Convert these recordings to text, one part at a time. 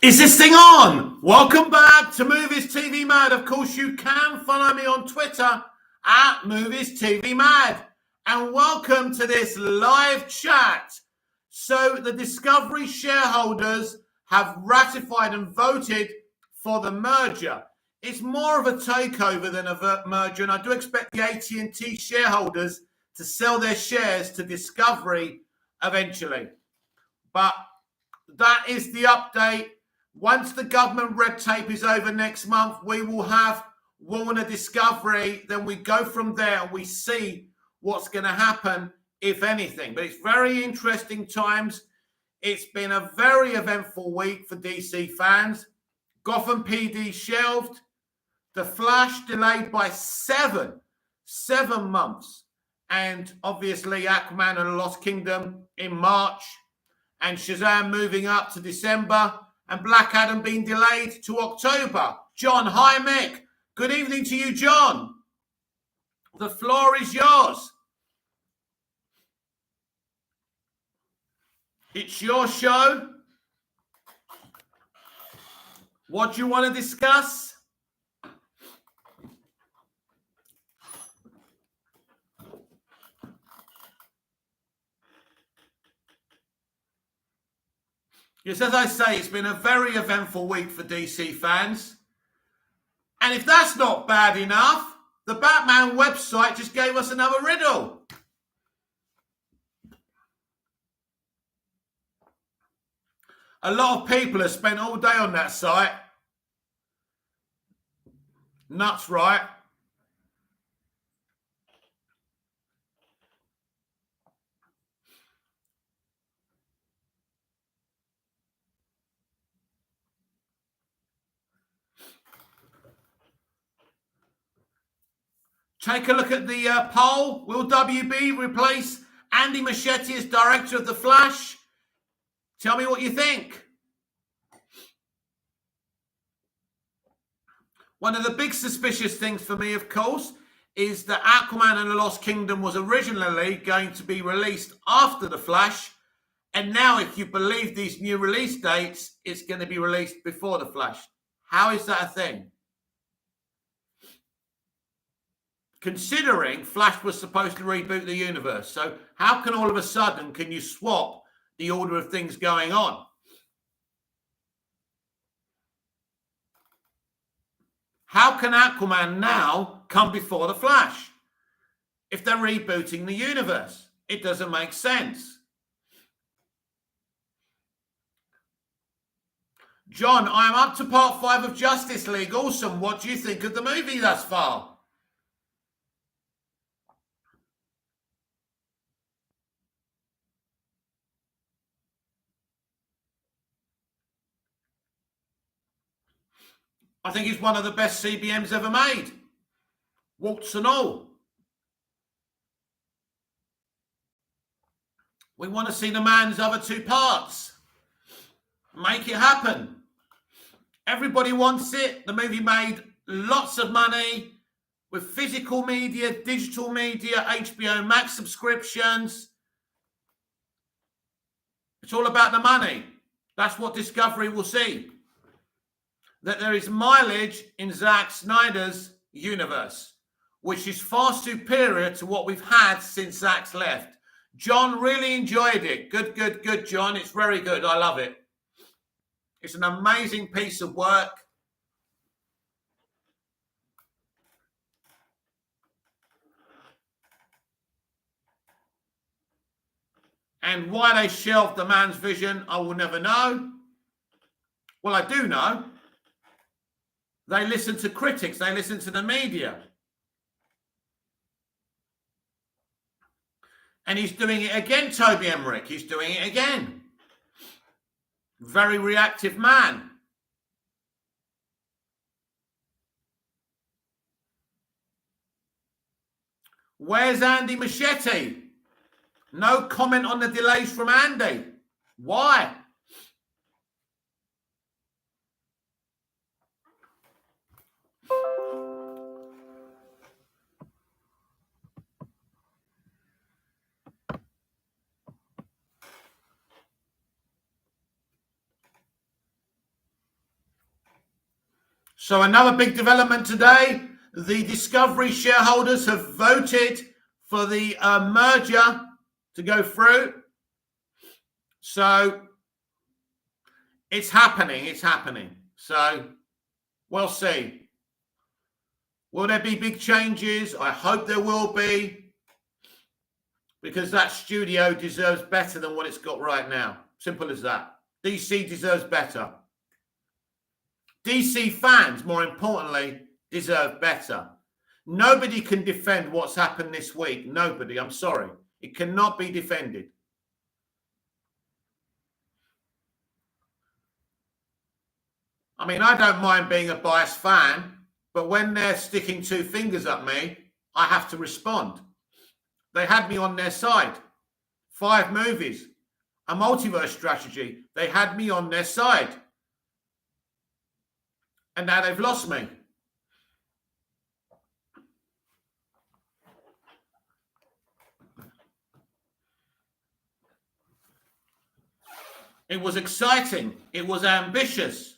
Is this thing on? Welcome back to Movies TV Mad. Of course, you can follow me on Twitter at Movies TV Mad. And welcome to this live chat. So the Discovery shareholders have ratified and voted for the merger. It's more of a takeover than a merger, and I do expect the AT&T shareholders to sell their shares to Discovery eventually. But that is the update. Once the government red tape is over next month, we will have Warner Discovery. Then we go from there and we see what's going to happen, if anything. But it's very interesting times. It's been a very eventful week for DC fans. Gotham PD shelved. The Flash delayed by seven months. And obviously Aquaman and the Lost Kingdom in March. And Shazam moving up to December. And Black Adam being delayed to October. John, hi Mick. Good evening to you, John. The floor is yours. It's your show. What do you want to discuss? Yes, as I say, it's been a very eventful week for DC fans. And if that's not bad enough, the Batman website just gave us another riddle. A lot of people have spent all day on that site. Nuts, right? Take a look at the poll. Will WB replace Andy Muschietti as director of The Flash? Tell me what you think. One of the big suspicious things for me, of course, is that Aquaman and the Lost Kingdom was originally going to be released after The Flash. And now, if you believe these new release dates, it's going to be released before The Flash. How is that a thing? Considering Flash was supposed to reboot the universe. So how can all of a sudden can you swap the order of things going on? How can Aquaman now come before the Flash? If they're rebooting the universe, it doesn't make sense. John, I am up to part 5 of Justice League. Awesome. What do you think of the movie thus far? I think it's one of the best CBMs ever made. Warts and all. We want to see the man's other 2 parts. Make it happen. Everybody wants it. The movie made lots of money with physical media, digital media, HBO Max subscriptions. It's all about the money. That's what Discovery will see. That there is mileage in Zack Snyder's universe, which is far superior to what we've had since Zack's left. John really enjoyed it. Good, John. It's very good. I love it. It's an amazing piece of work. And why they shelved the man's vision, I will never know. Well, I do know. They listen to critics. They listen to the media. And he's doing it again, Toby Emmerich. He's doing it again. Very reactive man. Where's Andy Muschietti? No comment on the delays from Andy. Why? So another big development today, the Discovery shareholders have voted for the merger to go through. So it's happening. So we'll see. Will there be big changes? I hope there will be, because that studio deserves better than what it's got right now. Simple as that. DC deserves better. DC fans, more importantly, deserve better. Nobody can defend what's happened this week. Nobody. I'm sorry. It cannot be defended. I mean, I don't mind being a biased fan, but when they're sticking two fingers at me, I have to respond. They had me on their side. 5 movies, a multiverse strategy. They had me on their side. And now they've lost me. It was exciting. It was ambitious.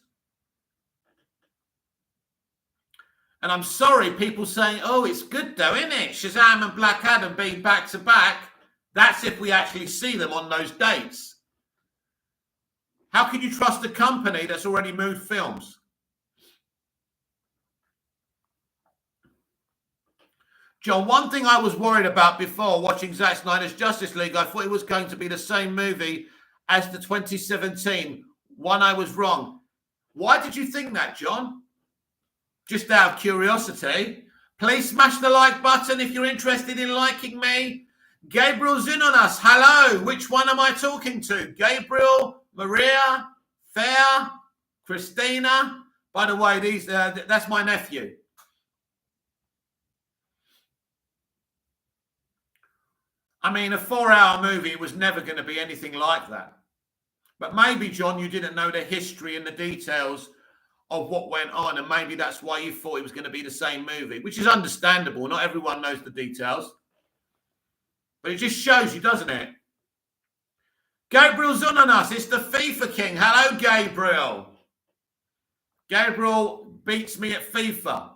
And I'm sorry, people saying, oh, it's good though, isn't it? Shazam and Black Adam being back to back. That's if we actually see them on those dates. How can you trust a company that's already moved films? John, one thing I was worried about before watching Zack Snyder's Justice League, I thought it was going to be the same movie as the 2017 one. I was wrong. Why did you think that, John? Just out of curiosity. Please smash the like button if you're interested in liking me. Gabriel's in on us. Hello. Which one am I talking to? Gabriel, Maria, Fair, Christina. By the way, that's my nephew. I mean, a 4-hour movie was never going to be anything like that. But maybe, John, you didn't know the history and the details of what went on, and maybe that's why you thought it was going to be the same movie, which is understandable. Not everyone knows the details. But it just shows you, doesn't it? Gabriel's on us. It's the FIFA King. Hello, Gabriel. Gabriel beats me at FIFA.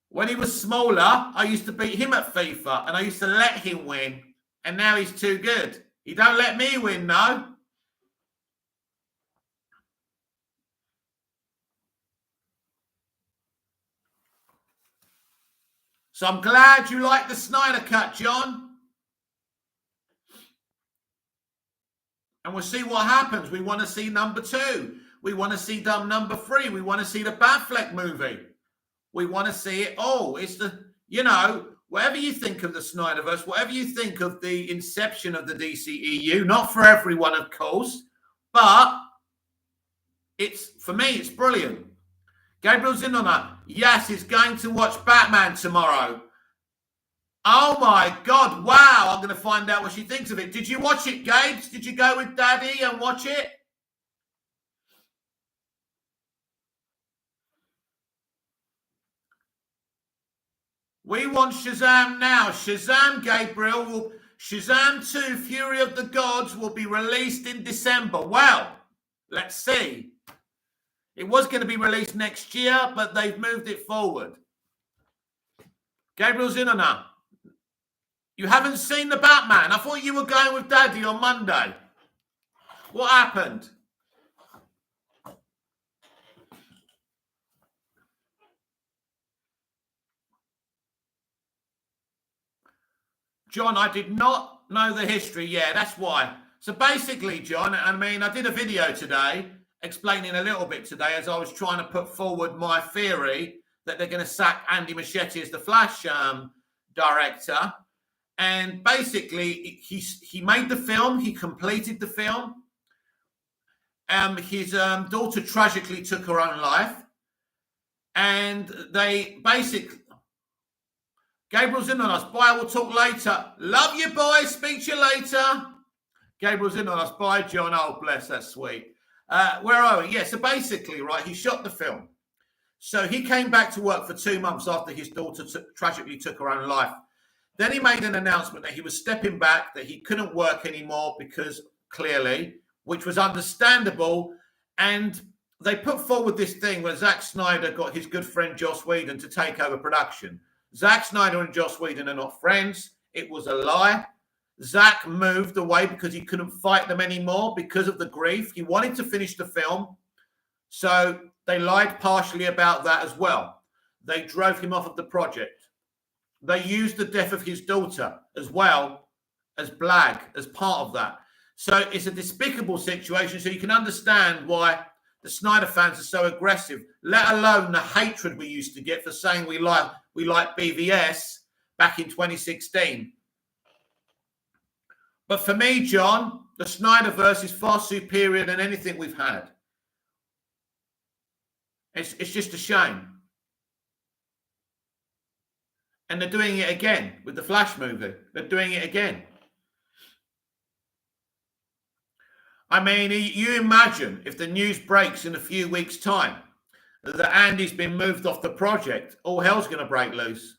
When he was smaller, I used to beat him at FIFA, and I used to let him win, and now he's too good. He don't let me win, no. So I'm glad you like the Snyder Cut, John. And we'll see what happens. We want to see number 2. We want to see number 3. We want to see the Batfleck movie. We want to see it all. It's the, whatever you think of the Snyderverse, whatever you think of the inception of the DCEU, not for everyone, of course, but for me, it's brilliant. Gabriel's in on that. Yes, he's going to watch Batman tomorrow. Oh my God, wow. I'm going to find out what she thinks of it. Did you watch it, Gabes? Did you go with Daddy and watch it? We want Shazam now. Shazam, Gabriel, Shazam 2, Fury of the Gods will be released in December. Well, let's see. It was going to be released next year, but they've moved it forward. Gabriel's in on that. You haven't seen the Batman. I thought you were going with Daddy on Monday. What happened? John, I did not know the history. Yeah, that's why. So basically, John, I mean, I did a video today explaining a little bit today as I was trying to put forward my theory that they're going to sack Andy Muschietti as the Flash director. And basically, he made the film. He completed the film. His daughter tragically took her own life. And they basically... Gabriel's in on us. Bye, we'll talk later. Love you, boys. Speak to you later. Gabriel's in on us. Bye, John. Oh, bless. That's sweet. Where are we? Yeah, so basically, right, he shot the film. So he came back to work for 2 months after his daughter tragically took her own life. Then he made an announcement that he was stepping back, that he couldn't work anymore because clearly, which was understandable. And they put forward this thing where Zack Snyder got his good friend Joss Whedon to take over production. Zack Snyder and Joss Whedon are not friends. It was a lie. Zack moved away because he couldn't fight them anymore because of the grief. He wanted to finish the film. So they lied partially about that as well. They drove him off of the project. They used the death of his daughter as well as blag, as part of that. So it's a despicable situation. So you can understand why the Snyder fans are so aggressive, let alone the hatred we used to get for saying we like BVS back in 2016. But for me, John, the Snyderverse is far superior than anything we've had. It's just a shame. And they're doing it again with the Flash movie. They're doing it again. I mean, you imagine if the news breaks in a few weeks' time that Andy's been moved off the project, all hell's going to break loose.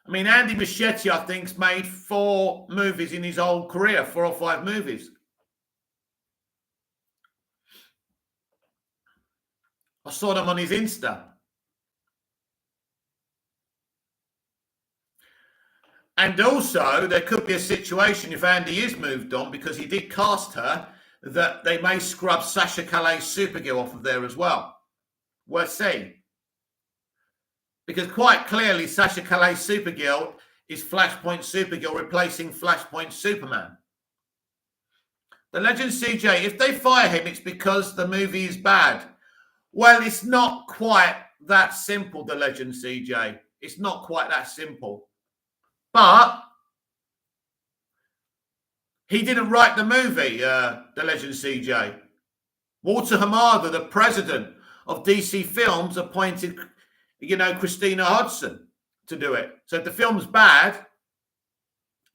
I mean, Andy Muschietti, I think, has made 4 movies in his whole career, 4 or 5 movies. I saw them on his Insta. And also, there could be a situation if Andy is moved on, because he did cast her, that they may scrub Sasha Calais Supergirl off of there as well. We'll see. Because quite clearly, Sasha Calais Supergirl is Flashpoint Supergirl replacing Flashpoint Superman. The Legend CJ, if they fire him, it's because the movie is bad. Well, it's not quite that simple, The Legend CJ. It's not quite that simple. But he didn't write the movie, The Legend CJ. Walter Hamada, the president of DC Films, appointed, Christina Hodson to do it. So if the film's bad,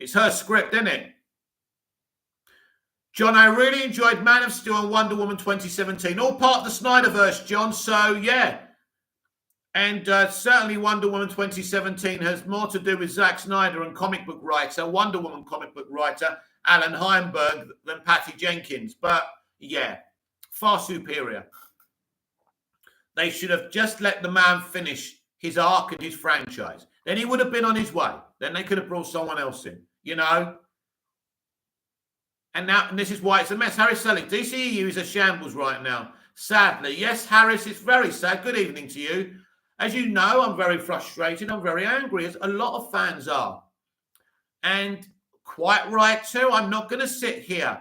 it's her script, isn't it? John, I really enjoyed Man of Steel and Wonder Woman 2017. All part of the Snyderverse, John. So, yeah. And certainly Wonder Woman 2017 has more to do with Zack Snyder and comic book writer, Wonder Woman comic book writer, Alan Heinberg, than Patty Jenkins. But, yeah, far superior. They should have just let the man finish his arc and his franchise. Then he would have been on his way. Then they could have brought someone else in, And now, and this is why it's a mess. Harris Selig, DCEU is a shambles right now. Sadly. Yes, Harris, it's very sad. Good evening to you. As you know, I'm very frustrated. I'm very angry, as a lot of fans are. And quite right too. I'm not going to sit here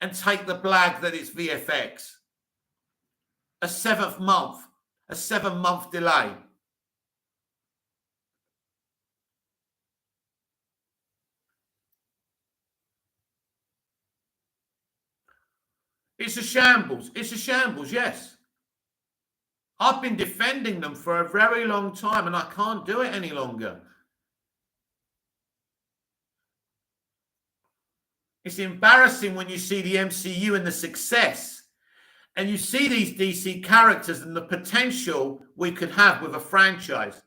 and take the blag that it's VFX. A 7-month delay. It's a shambles. It's a shambles, yes. I've been defending them for a very long time and I can't do it any longer. It's embarrassing when you see the MCU and the success and you see these DC characters and the potential we could have with a franchise.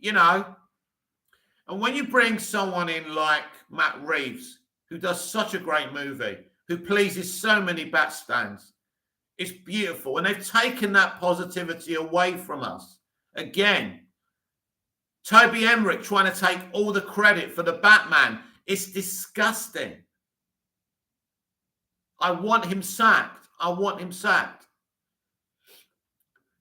And when you bring someone in like Matt Reeves, who does such a great movie, who pleases so many bat stands, it's beautiful. And they've taken that positivity away from us. Again, Toby Emmerich trying to take all the credit for the Batman. It's disgusting. I want him sacked. I want him sacked.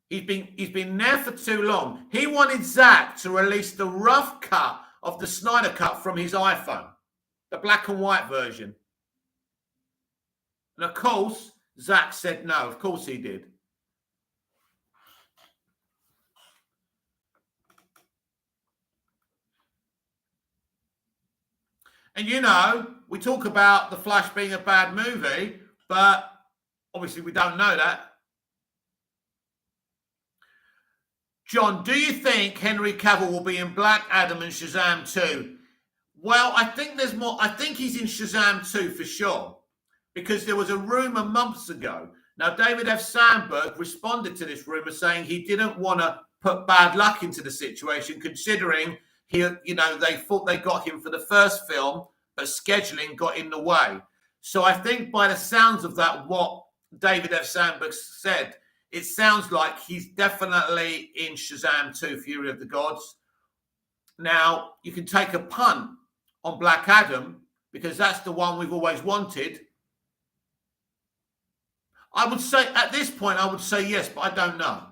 He's been there for too long. He wanted Zack to release the rough cut of the Snyder Cut from his iPhone, the black and white version. And of course, Zack said no. Of course he did. And we talk about The Flash being a bad movie, but obviously we don't know that. John, do you think Henry Cavill will be in Black Adam and Shazam 2? Well, I think there's more. I think he's in Shazam 2 for sure. Because there was a rumor months ago. Now, David F. Sandberg responded to this rumor saying he didn't want to put bad luck into the situation, considering they thought they got him for the first film, but scheduling got in the way. So I think by the sounds of that, what David F. Sandberg said, it sounds like he's definitely in Shazam 2, Fury of the Gods. Now, you can take a punt on Black Adam because that's the one we've always wanted. I would say, at this point, I would say yes, but I don't know.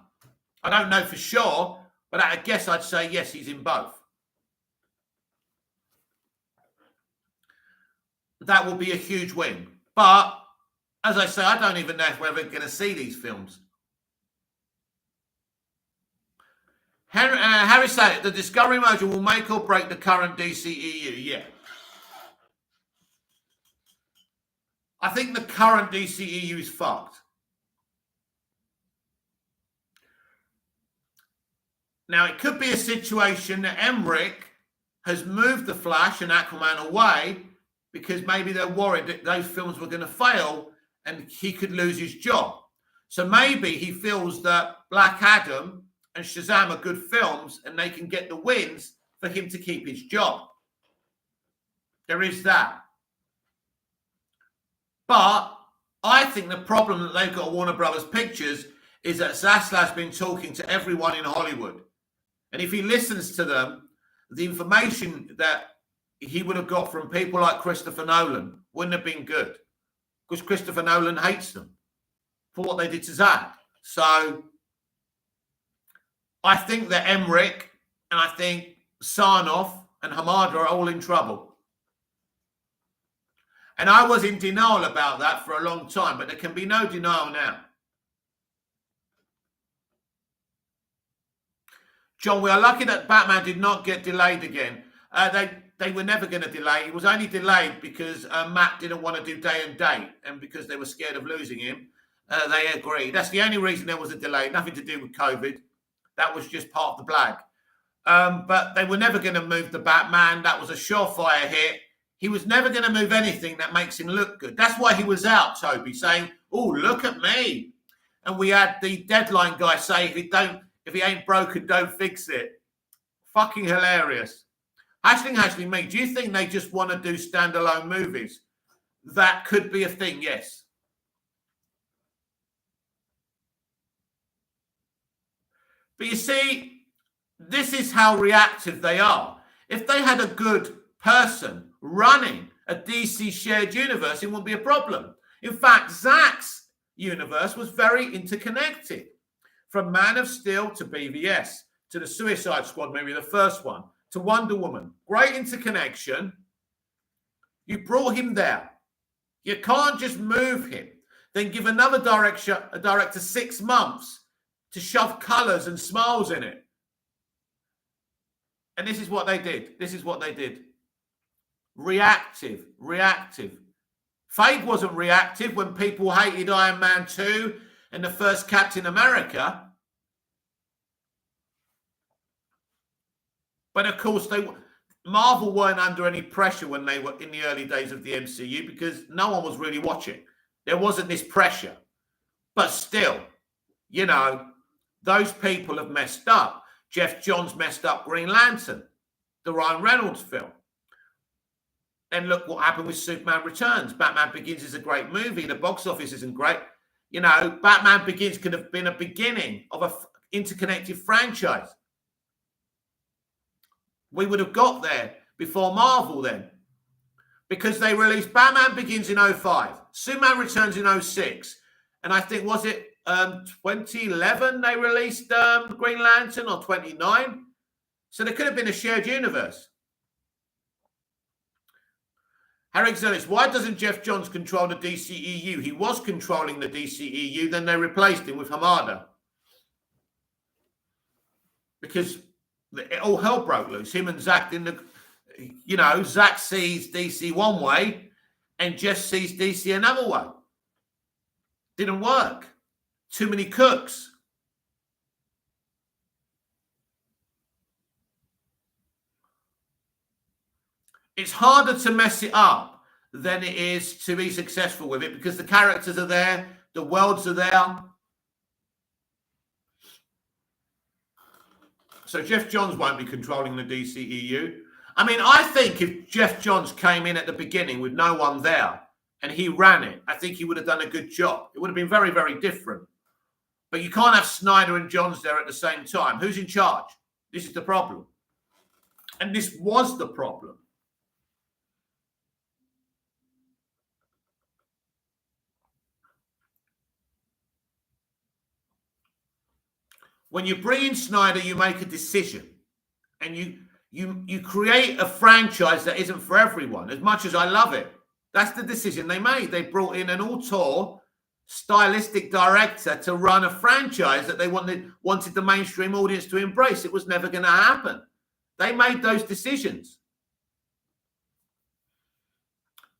I don't know for sure, but I guess I'd say yes, he's in both. That will be a huge win. But, as I say, I don't even know if we're ever going to see these films. Harry said the Discovery merger will make or break the current DCEU. Yeah. I think the current DCEU is fucked. Now, it could be a situation that Emmerich has moved The Flash and Aquaman away because maybe they're worried that those films were going to fail and he could lose his job. So maybe he feels that Black Adam and Shazam are good films and they can get the wins for him to keep his job. There is that. But I think the problem that they've got at Warner Brothers Pictures is that Zaslav's been talking to everyone in Hollywood. And if he listens to them, the information that he would have got from people like Christopher Nolan wouldn't have been good. Because Christopher Nolan hates them for what they did to Zack. So I think that Emmerich and I think Sarnoff and Hamada are all in trouble. And I was in denial about that for a long time, but there can be no denial now. John, we are lucky that Batman did not get delayed again. They were never going to delay. It was only delayed because Matt didn't want to do day and date, and because they were scared of losing him, they agreed. That's the only reason there was a delay. Nothing to do with COVID. That was just part of the blag. But they were never going to move the Batman. That was a surefire hit. He was never going to move anything that makes him look good. That's why he was out, Toby, saying, "Oh, look at me." And we had the Deadline guy say, if he ain't broken, don't fix it. Fucking hilarious. Hashling me, do you think they just want to do standalone movies? That could be a thing, yes. But you see, this is how reactive they are. If they had a good person running a DC shared universe, it wouldn't be a problem. In fact, Zack's universe was very interconnected. From Man of Steel to BVS, to the Suicide Squad, maybe the first one, to Wonder Woman. Great interconnection. You brought him there. You can't just move him. Then give another director 6 months to shove colours and smiles in it. And this is what they did. Reactive. Feige wasn't reactive when people hated Iron Man 2 and the first Captain America. But of course, Marvel weren't under any pressure when they were in the early days of the MCU because no one was really watching. There wasn't this pressure. But still, you know, those people have messed up. Jeff Johns messed up Green Lantern, the Ryan Reynolds film. Then look what happened with Superman Returns. Batman Begins is a great movie. The box office isn't great. You know, Batman Begins could have been a beginning of an interconnected franchise. We would have got there before Marvel then. Because they released Batman Begins in 2005, Superman Returns in 2006. And I think, was it 2011 they released Green Lantern, or 29? So there could have been a shared universe. Harry Zelis, why doesn't Jeff Johns control the DCEU? He was controlling the DCEU, then they replaced him with Hamada. Because all hell broke loose. Him and Zack Zack sees DC one way and Jeff sees DC another way. Didn't work. Too many cooks. It's harder to mess it up than it is to be successful with it because the characters are there, the worlds are there. So Jeff Johns won't be controlling the DCEU. I mean, I think if Jeff Johns came in at the beginning with no one there, and he ran it, I think he would have done a good job. It would have been very, very different. But you can't have Snyder and Johns there at the same time. Who's in charge? This is the problem. And this was the problem. When you bring in Snyder, you make a decision. And you create a franchise that isn't for everyone. As much as I love it, that's the decision they made. They brought in an auteur, stylistic director to run a franchise that they wanted the mainstream audience to embrace. It was never going to happen. They made those decisions.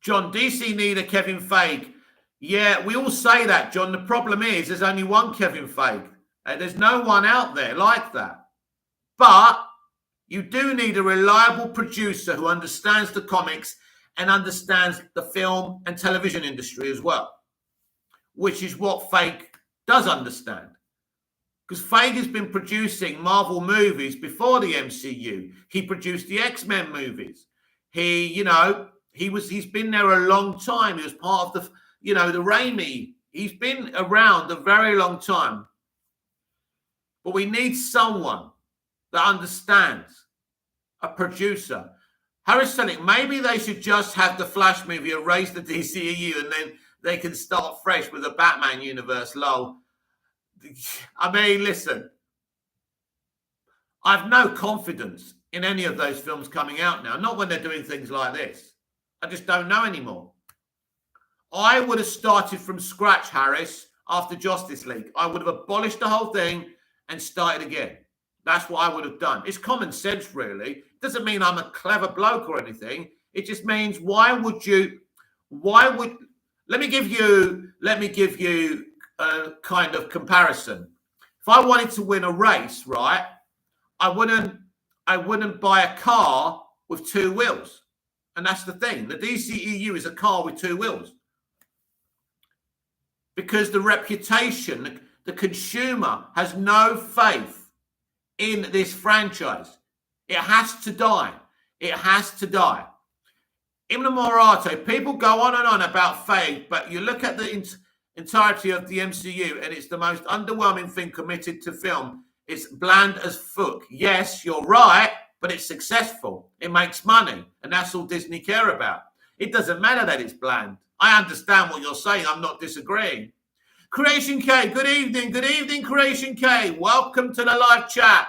John, DC need a Kevin Feige. Yeah, we all say that, John. The problem is there's only one Kevin Feige. There's no one out there like that. But you do need a reliable producer who understands the comics and understands the film and television industry as well, which is what Feige does understand. Because Feige has been producing Marvel movies before the MCU. He produced the X-Men movies. He's been there a long time. He was part of the Raimi. He's been around a very long time. But we need someone that understands, a producer. Harris Selick, maybe they should just have the Flash movie erase the DCEU and then they can start fresh with the Batman universe, lol. I mean, listen, I've no confidence in any of those films coming out now, not when they're doing things like this. I just don't know anymore. I would have started from scratch, Harris, after Justice League. I would have abolished the whole thing and started again. That's what I would have done. It's common sense, really. It doesn't mean I'm a clever bloke or anything. It just means let me give you a kind of comparison. If I wanted to win a race, right, I wouldn't buy a car with two wheels. And that's the thing. The DCEU is a car with two wheels. Because the reputation, the consumer has no faith in this franchise. It has to die. It has to die. Innamorato, people go on and on about Feige, but you look at the entirety of the MCU and it's the most underwhelming thing committed to film. It's bland as fuck. Yes, you're right, but it's successful. It makes money, and that's all Disney care about. It doesn't matter that it's bland. I understand what you're saying. I'm not disagreeing. Creation K, good evening. Good evening, Creation K. Welcome to the live chat.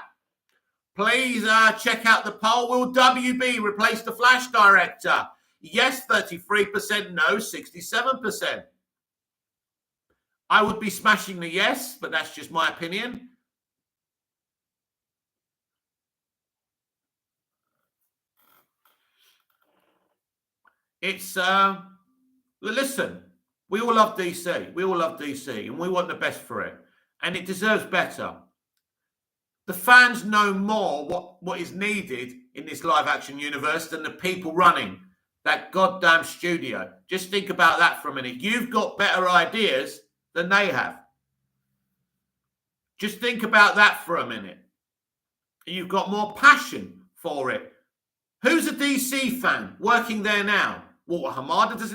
Please check out the poll. Will WB replace the Flash director? Yes, 33%. No, 67%. I would be smashing the yes, but that's just my opinion. It's, listen, we all love DC. We all love DC, and we want the best for it. And it deserves better. The fans know more what is needed in this live-action universe than the people running that goddamn studio. Just think about that for a minute. You've got better ideas than they have. Just think about that for a minute. You've got more passion for it. Who's a DC fan working there now? Walter Hamada's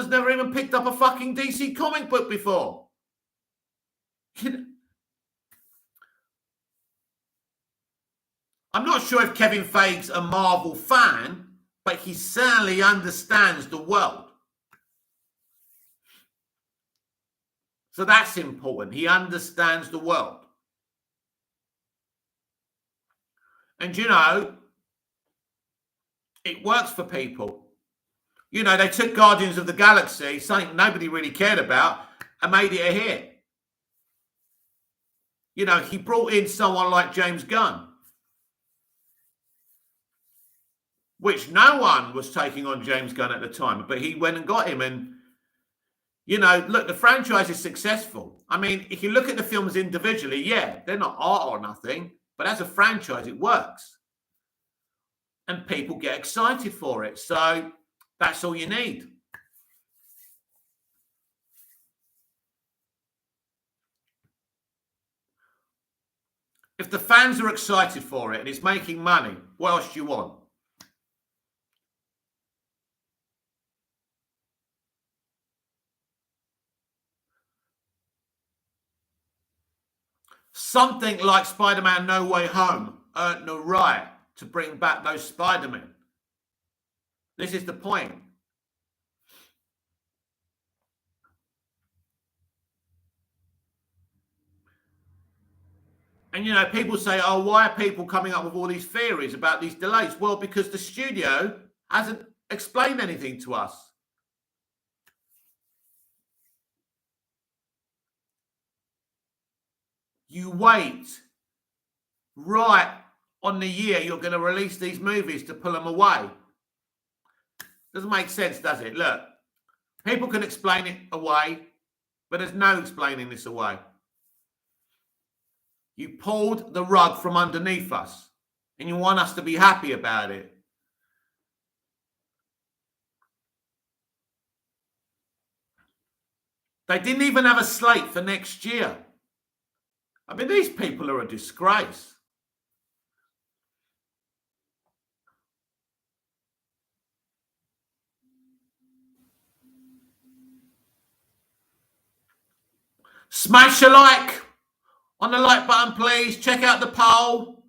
never even picked up a fucking DC comic book before. I'm not sure if Kevin Feige's a Marvel fan, but he certainly understands the world. So that's important. He understands the world. And, it works for people. They took Guardians of the Galaxy, something nobody really cared about, and made it a hit. He brought in someone like James Gunn, which no one was taking on James Gunn at the time, but he went and got him. And, look, the franchise is successful. I mean, if you look at the films individually, yeah, they're not art or nothing, but as a franchise, it works. And people get excited for it. So that's all you need. If the fans are excited for it and it's making money, what else do you want? Something like Spider-Man No Way Home earned the right to bring back those Spider-Men. This is the point. And, people say, oh, why are people coming up with all these theories about these delays? Well, because the studio hasn't explained anything to us. You wait right on the year you're going to release these movies to pull them away. Doesn't make sense, does it? Look, people can explain it away, but there's no explaining this away. You pulled the rug from underneath us, and you want us to be happy about it. They didn't even have a slate for next year. I mean, these people are a disgrace. Smash a like on the like button, please. Check out the poll.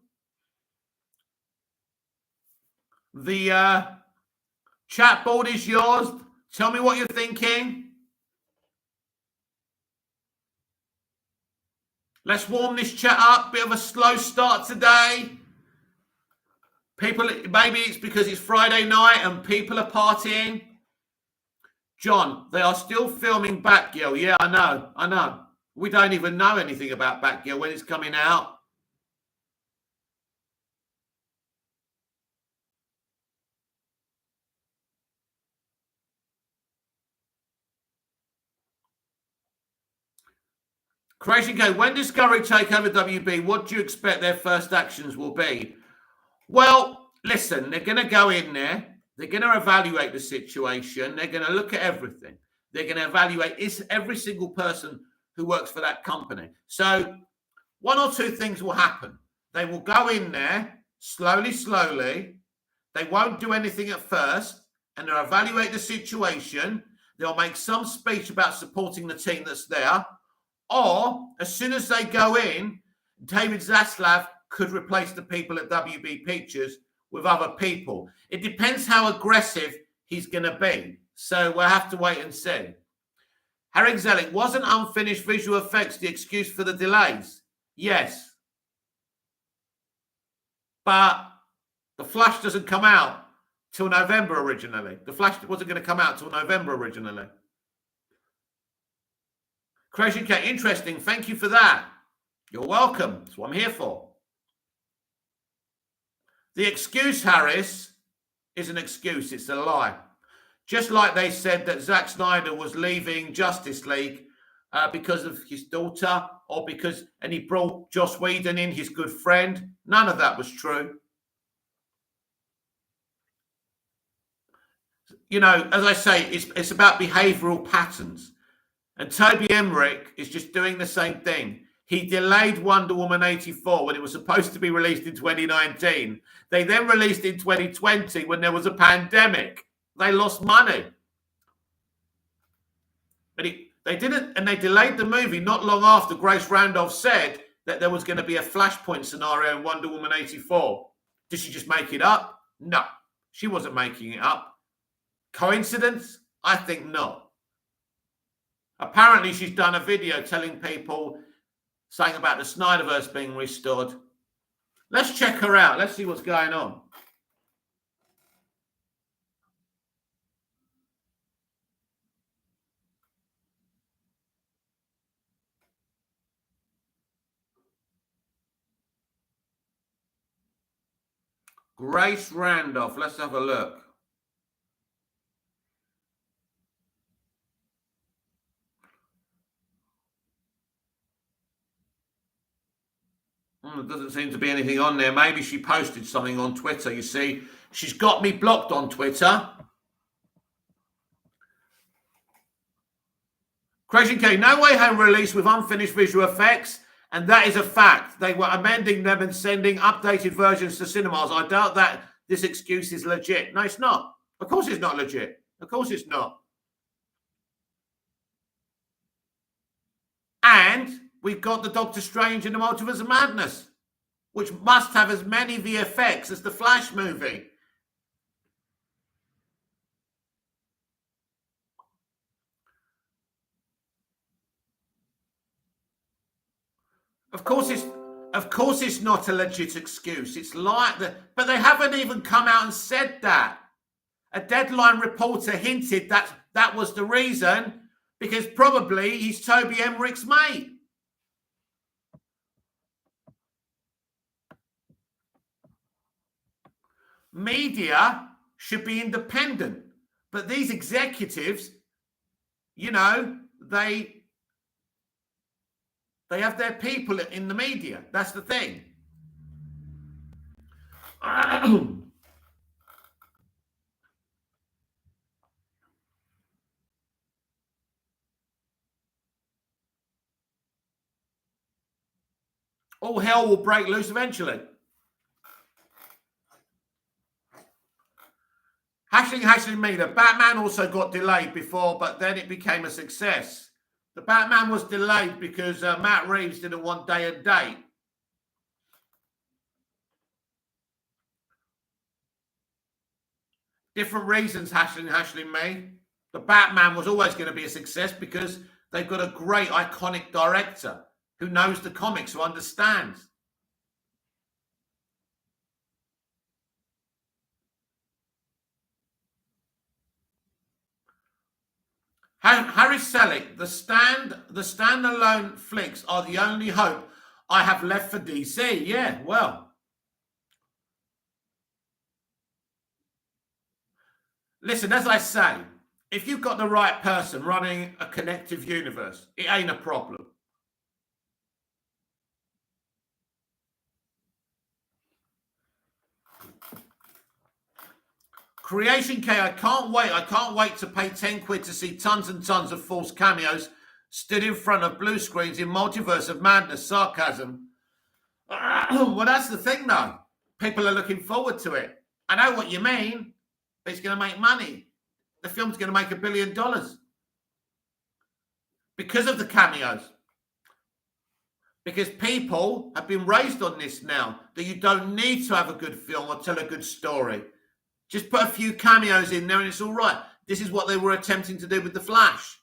The chat board is yours. Tell me what you're thinking. Let's warm this chat up. Bit of a slow start today. People, maybe it's because it's Friday night and people are partying. John, they are still filming Batgirl. Yeah, I know. We don't even know anything about Batgirl when it's coming out. Creation K, when Discovery take over WB, what do you expect their first actions will be? Well, listen, they're going to go in there. They're going to evaluate the situation. They're going to look at everything. They're going to evaluate every single person who works for that company. So one or two things will happen. They will go in there slowly. They won't do anything at first, and they'll evaluate the situation. They'll make some speech about supporting the team that's there. Or as soon as they go in, David Zaslav could replace the people at WB Pictures with other people. It depends how aggressive he's going to be. So we'll have to wait and see. Harry Zellick, wasn't unfinished visual effects the excuse for the delays? Yes. But The Flash doesn't come out till November originally. The Flash wasn't going to come out till November originally. Creation Cat, interesting. Thank you for that. You're welcome. That's what I'm here for. The excuse, Harris, is an excuse. It's a lie. Just like they said that Zack Snyder was leaving Justice League because of his daughter and he brought Joss Whedon in, his good friend. None of that was true. You know, as I say, it's about behavioural patterns. And Toby Emmerich is just doing the same thing. He delayed Wonder Woman 84 when it was supposed to be released in 2019. They then released in 2020 when there was a pandemic. They lost money. But they didn't, and they delayed the movie not long after Grace Randolph said that there was going to be a Flashpoint scenario in Wonder Woman 84. Did she just make it up? No, she wasn't making it up. Coincidence? I think not. Apparently, she's done a video telling people, saying about the Snyderverse being restored. Let's check her out. Let's see what's going on. Grace Randolph. Let's have a look. There doesn't seem to be anything on there. Maybe she posted something on Twitter. You see, she's got me blocked on Twitter. Creation K, No Way Home released with unfinished visual effects, and that is a fact. They were amending them and sending updated versions to cinemas. I doubt that this excuse is legit. No, it's not. Of course it's not legit. Of course it's not. And we've got the Doctor Strange in the Multiverse of Madness, which must have as many VFX as the Flash movie. Of course it's not a legit excuse. It's like that, but they haven't even come out and said that. A Deadline reporter hinted that that was the reason, because probably he's Toby Emmerich's mate. Media should be independent, but these executives, you know, they have their people in the media. That's the thing. All hell will break loose eventually. Hashling me. The Batman also got delayed before, but then it became a success. The Batman was delayed because Matt Reeves didn't want day and date. Different reasons, Hashling me. The Batman was always going to be a success because they've got a great, iconic director who knows the comics, who understands. Harry Selick, the standalone flicks are the only hope I have left for DC. Yeah, well. Listen, as I say, if you've got the right person running a connective universe, it ain't a problem. Creation K, I can't wait. I can't wait to pay 10 quid to see tons and tons of false cameos stood in front of blue screens in Multiverse of Madness. Sarcasm. Well, that's the thing, though. People are looking forward to it. I know what you mean. It's going to make money. The film's going to make $1 billion because of the cameos. Because people have been raised on this now, that you don't need to have a good film or tell a good story. Just put a few cameos in there and it's all right. This is what they were attempting to do with The Flash.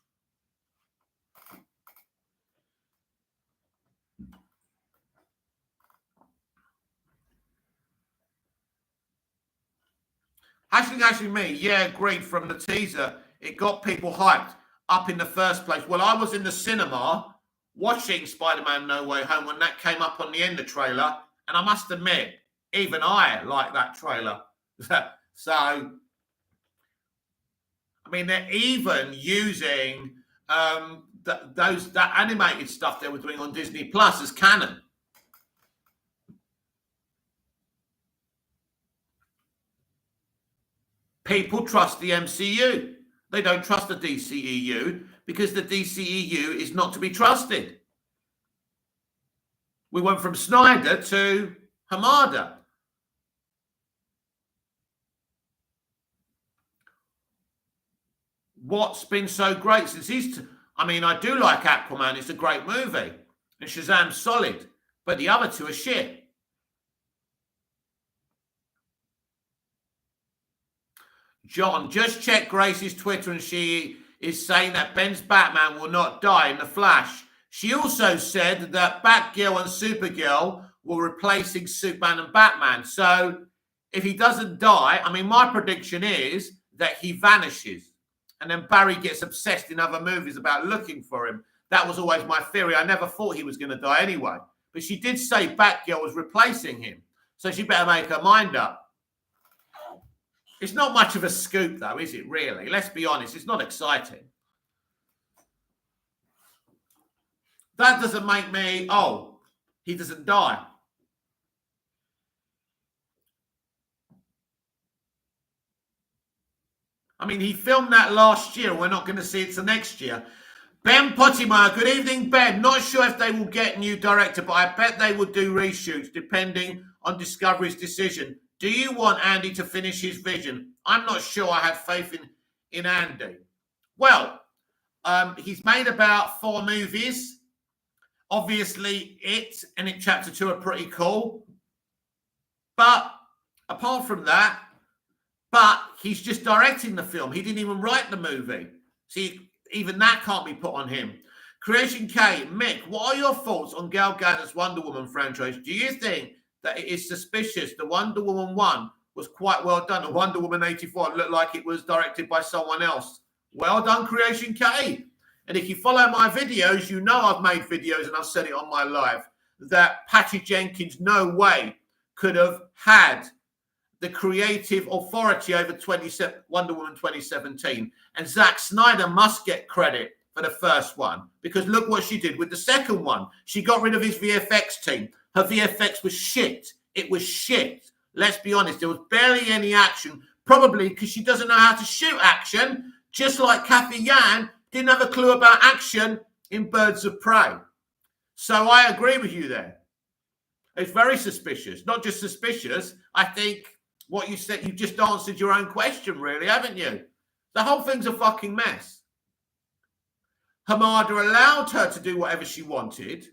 Actually, me. Yeah, agreed from the teaser. It got people hyped up in the first place. Well, I was in the cinema watching Spider-Man No Way Home when that came up on the end of the trailer. And I must admit, even I like that trailer. So, I mean, they're even using that animated stuff they were doing on Disney Plus as canon. People trust the MCU. They don't trust the DCEU because the DCEU is not to be trusted. We went from Snyder to Hamada. What's been so great since I mean, I do like Aquaman. It's a great movie. And Shazam's solid. But the other two are shit. John, just check Grace's Twitter and she is saying that Ben's Batman will not die in The Flash. She also said that Batgirl and Supergirl were replacing Superman and Batman. So if he doesn't die, I mean, my prediction is that he vanishes. And then Barry gets obsessed in other movies about looking for him. That was always my theory. I never thought he was going to die anyway. But she did say Batgirl was replacing him. So she better make her mind up. It's not much of a scoop, though, is it, really? Let's be honest. It's not exciting. That doesn't make me, oh, he doesn't die. I mean, he filmed that last year. We're not going to see it till next year. Ben Pottimeyer, good evening, Ben. Not sure if they will get a new director, but I bet they will do reshoots depending on Discovery's decision. Do you want Andy to finish his vision? I'm not sure I have faith in Andy. Well, he's made about 4 movies. Obviously, it and It Chapter 2 are pretty cool. But apart from that, he's just directing the film. He didn't even write the movie. See, even that can't be put on him. Creation K, Mick, what are your thoughts on Gal Gadot's Wonder Woman franchise? Do you think that it is suspicious the Wonder Woman 1 was quite well done? The Wonder Woman 84 looked like it was directed by someone else. Well done, Creation K. And if you follow my videos, you know I've made videos and I've said it on my live that Patty Jenkins no way could have had the creative authority over Wonder Woman 2017. And Zack Snyder must get credit for the first one, because look what she did with the second one. She got rid of his VFX team. Her VFX was shit. It was shit. Let's be honest. There was barely any action, probably because she doesn't know how to shoot action, just like Kathy Yan didn't have a clue about action in Birds of Prey. So I agree with you there. It's very suspicious. Not just suspicious. I think what you said, you just answered your own question, really, haven't you? The whole thing's a fucking mess. Hamada allowed her to do whatever she wanted,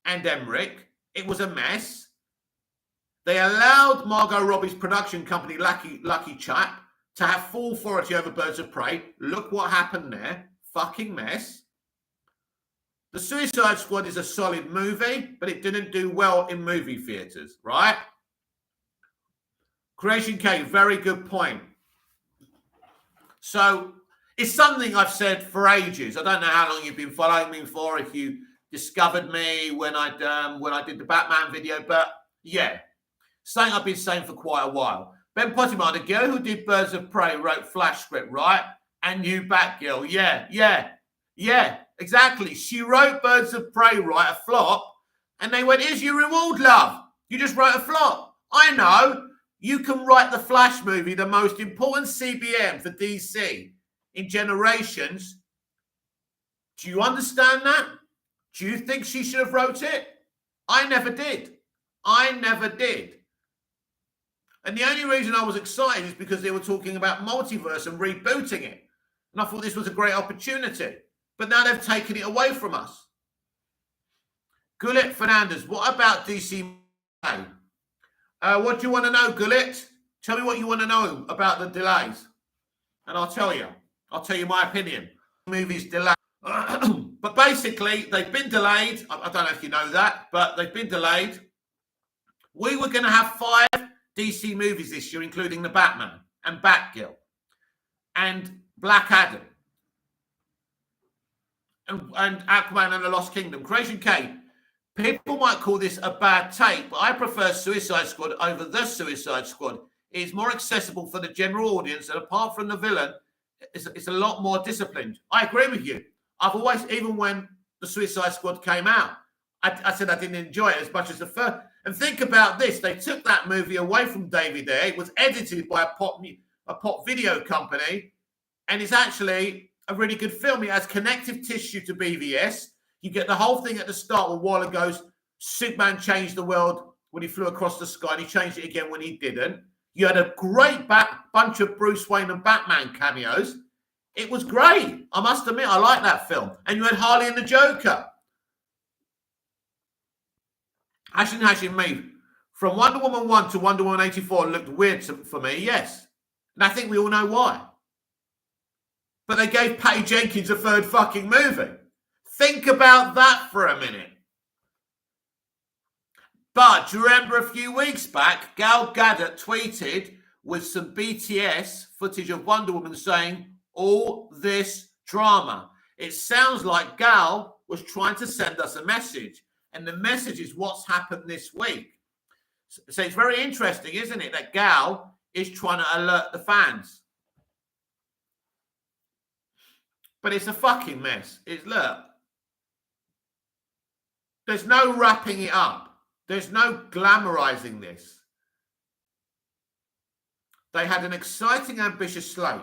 and Emmerich. It was a mess. They allowed Margot Robbie's production company, Lucky Chap, to have full authority over Birds of Prey. Look what happened there. Fucking mess. The Suicide Squad is a solid movie, but it didn't do well in movie theatres, right? Creation K, very good point. So it's something I've said for ages. I don't know how long you've been following me for, if you discovered me when I did the Batman video, but yeah, something I've been saying for quite a while. Ben Pottimer, the girl who did Birds of Prey, wrote Flash script, right? And you Batgirl, yeah, exactly. She wrote Birds of Prey, right, a flop, and they went, here's your reward, love. You just wrote a flop. I know. You can write the Flash movie, the most important CBM for DC in generations. Do you understand that? Do you think she should have wrote it? I never did. And the only reason I was excited is because they were talking about multiverse and rebooting it. And I thought this was a great opportunity. But now they've taken it away from us. Gullet Fernandez, what about DC? What do you want to know, Gullet? Tell me what you want to know about the delays. And I'll tell you. I'll tell you my opinion. Movies delayed. But basically, they've been delayed. I don't know if you know that, but they've been delayed. We were going to have 5 DC movies this year, including the Batman and Batgirl and Black Adam and Aquaman and the Lost Kingdom. Creation K. People might call this a bad take, but I prefer Suicide Squad over The Suicide Squad. It is more accessible for the general audience, and apart from the villain, it's a lot more disciplined. I agree with you. I've always, even when The Suicide Squad came out, I said I didn't enjoy it as much as the first. And think about this. They took that movie away from David Ayer. It was edited by a pop video company, and it's actually a really good film. It has connective tissue to BVS. You get the whole thing at the start where Waller goes, Superman changed the world when he flew across the sky, and he changed it again when he didn't. You had a great bunch of Bruce Wayne and Batman cameos. It was great. I must admit, I like that film. And you had Harley and the Joker. Hashing me. From Wonder Woman 1 to Wonder Woman 84 looked weird for me, yes. And I think we all know why. But they gave Patty Jenkins a 3rd fucking movie. Think about that for a minute. But do you remember a few weeks back, Gal Gadot tweeted with some BTS footage of Wonder Woman saying, all this drama. It sounds like Gal was trying to send us a message. And the message is what's happened this week. So it's very interesting, isn't it, that Gal is trying to alert the fans. But it's a fucking mess. Look, there's no wrapping it up. There's no glamorizing this. They had an exciting, ambitious slate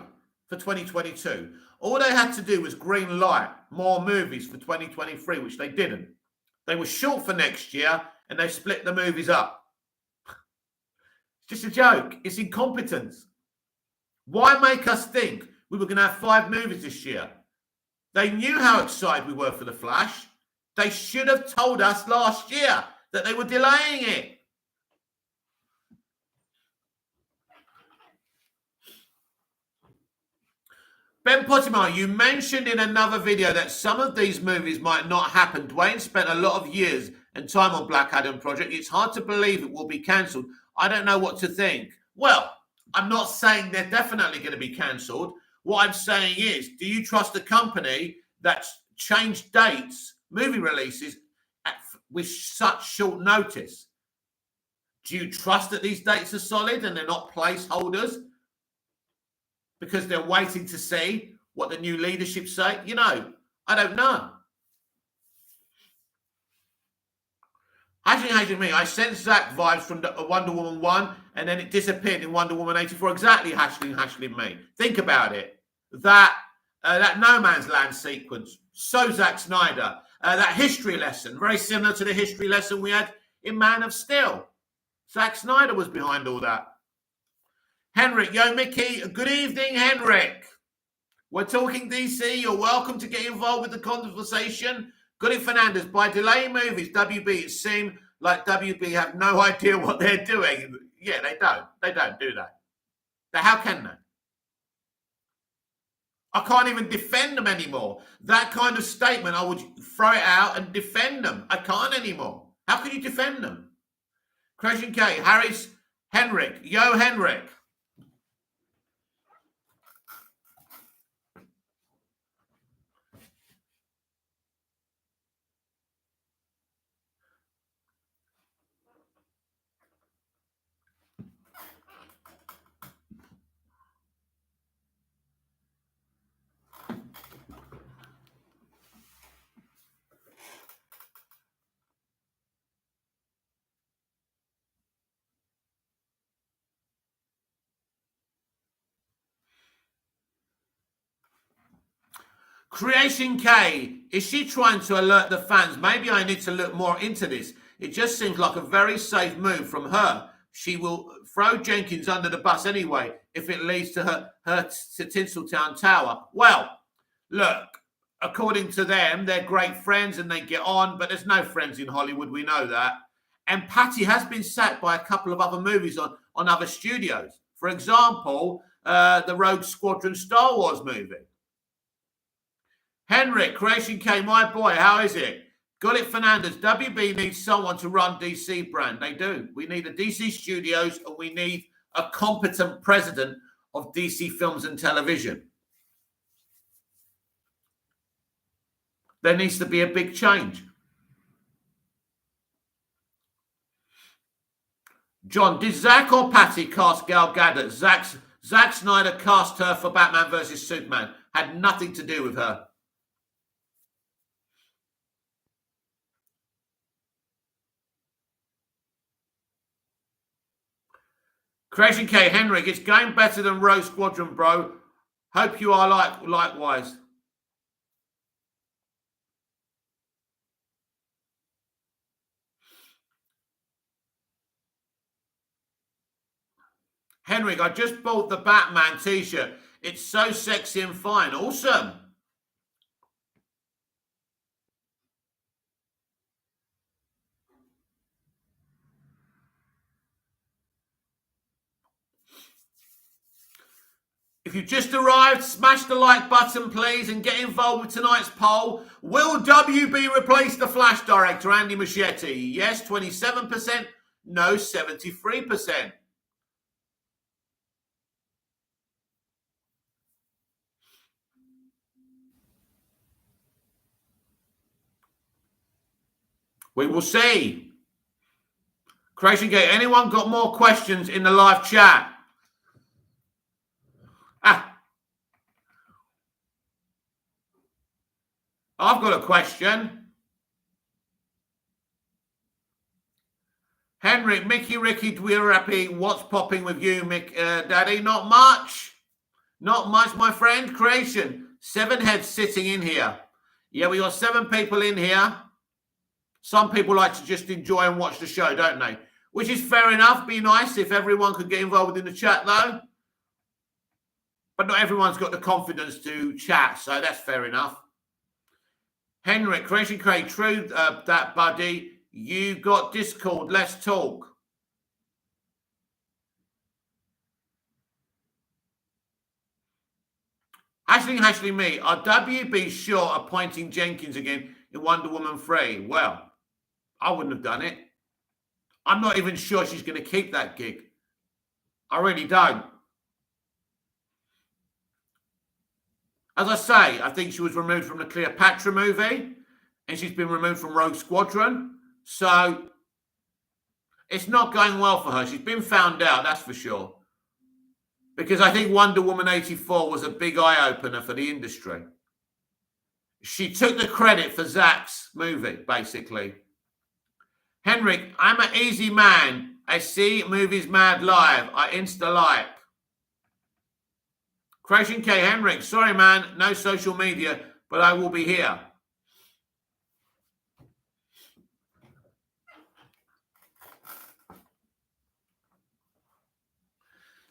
for 2022. All they had to do was green light more movies for 2023, which they didn't. They were short for next year, and they split the movies up. It's just a joke. It's incompetence. Why make us think we were going to have 5 movies this year? They knew how excited we were for The Flash. They should have told us last year that they were delaying it. Ben Pottimer, you mentioned in another video that some of these movies might not happen. Dwayne spent a lot of years and time on Black Adam project. It's hard to believe it will be cancelled. I don't know what to think. Well, I'm not saying they're definitely going to be cancelled. What I'm saying is, do you trust a company that's changed dates, movie releases, with such short notice? Do you trust that these dates are solid and they're not placeholders because they're waiting to see what the new leadership say? You know, I don't know. Hashing me. I sense Zack vibes from Wonder Woman 1 and then it disappeared in Wonder Woman 84. Exactly, hashing me. Think about it. That No Man's Land sequence. So Zack Snyder. That history lesson. Very similar to the history lesson we had in Man of Steel. Zack Snyder was behind all that. Henrik, yo, Mickey, good evening, Henrik. We're talking DC. You're welcome to get involved with the conversation. Goody Fernandez, by delaying movies, WB, it seemed like WB have no idea what they're doing. Yeah, they don't. They don't do that. Now, how can they? I can't even defend them anymore. That kind of statement, I would throw it out and defend them. I can't anymore. How can you defend them? Christian K, Harris, Henrik, yo, Henrik. Creation K, is she trying to alert the fans? Maybe I need to look more into this. It just seems like a very safe move from her. She will throw Jenkins under the bus anyway if it leads to her to Tinseltown Tower. Well, look, according to them, they're great friends and they get on, but there's no friends in Hollywood. We know that. And Patty has been sacked by a couple of other movies on other studios. For example, the Rogue Squadron Star Wars movie. Henrik, Creation K, my boy, how is it? Got it, Fernandez. WB needs someone to run DC brand. They do. We need a DC Studios and we need a competent president of DC Films and Television. There needs to be a big change. John, did Zack or Patty cast Gal Gadot? Zack Snyder cast her for Batman versus Superman. Had nothing to do with her. Creation K, Henrik, it's going better than Rogue Squadron, bro. Hope you are likewise. Henrik, I just bought the Batman t-shirt. It's so sexy and fine. Awesome. If you've just arrived, smash the like button, please, and get involved with tonight's poll. Will WB replace the Flash director, Andy Muschietti? Yes, 27%. No, 73%. We will see. Creation Gate, anyone got more questions in the live chat? I've got a question. Henrik, Mickey, Ricky, Dwirappy, what's popping with you, Daddy? Not much. Not much, my friend. Creation, 7 heads sitting in here. Yeah, we got 7 people in here. Some people like to just enjoy and watch the show, don't they? Which is fair enough. Be nice if everyone could get involved in the chat, though. But not everyone's got the confidence to chat, so that's fair enough. Henrik, Creation Craig, true that, buddy. You got Discord. Let's talk. Ashley me. Are WB sure appointing Jenkins again in Wonder Woman 3? Well, I wouldn't have done it. I'm not even sure she's going to keep that gig. I really don't. As I say, I think she was removed from the Cleopatra movie and she's been removed from Rogue Squadron. So it's not going well for her. She's been found out, that's for sure. Because I think Wonder Woman 84 was a big eye-opener for the industry. She took the credit for Zack's movie, basically. Henrik, I'm an easy man. I see movies mad live. I insta-like. Creation K, Henrik, sorry man, no social media, but I will be here.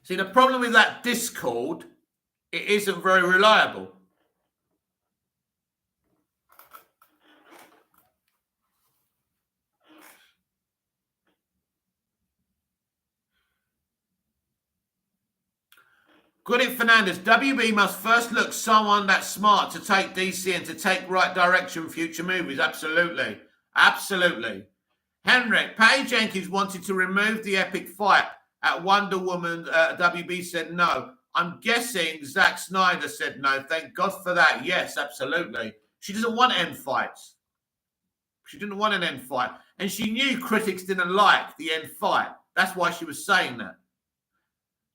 See, the problem with that Discord, it isn't very reliable. Goodit Fernandez, WB must first look someone that's smart to take DC and to take right direction future movies. Absolutely. Absolutely. Henrik, Patty Jenkins wanted to remove the epic fight at Wonder Woman. WB said no. I'm guessing Zack Snyder said no. Thank God for that. Yes, absolutely. She doesn't want end fights. She didn't want an end fight. And she knew critics didn't like the end fight. That's why she was saying that.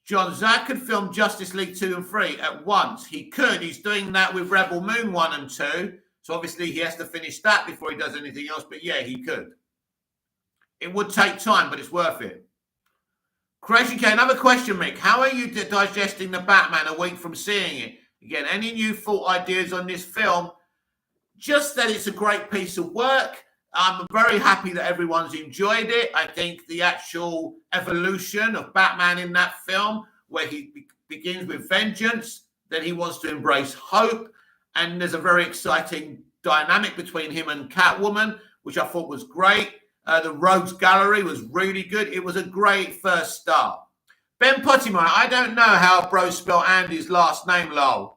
John, Zack could film Justice League 2 and 3 at once. He could. He's doing that with Rebel Moon 1 and 2. So obviously he has to finish that before he does anything else. But yeah, he could. It would take time, but it's worth it. Creation K, another question, Mick. How are you digesting the Batman a week from seeing it? Again, any new thought ideas on this film? Just that it's a great piece of work. I'm very happy that everyone's enjoyed it. I think the actual evolution of Batman in that film, where he begins with vengeance, then he wants to embrace hope, and there's a very exciting dynamic between him and Catwoman, which I thought was great. The Rogues Gallery was really good. It was a great first start. Ben Pottimer, I don't know how bros spell Andy's last name, lol.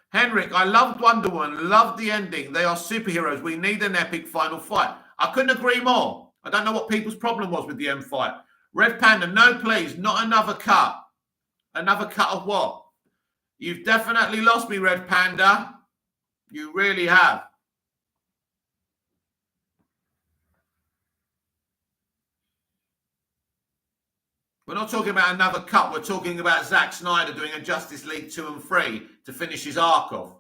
Henrik, I loved Wonder Woman, loved the ending. They are superheroes. We need an epic final fight. I couldn't agree more. I don't know what people's problem was with the end fight. Red Panda, no please, not another cut. Another cut of what? You've definitely lost me, Red Panda. You really have. We're not talking about another cut. We're talking about Zack Snyder doing a Justice League 2 and 3 to finish his arc off.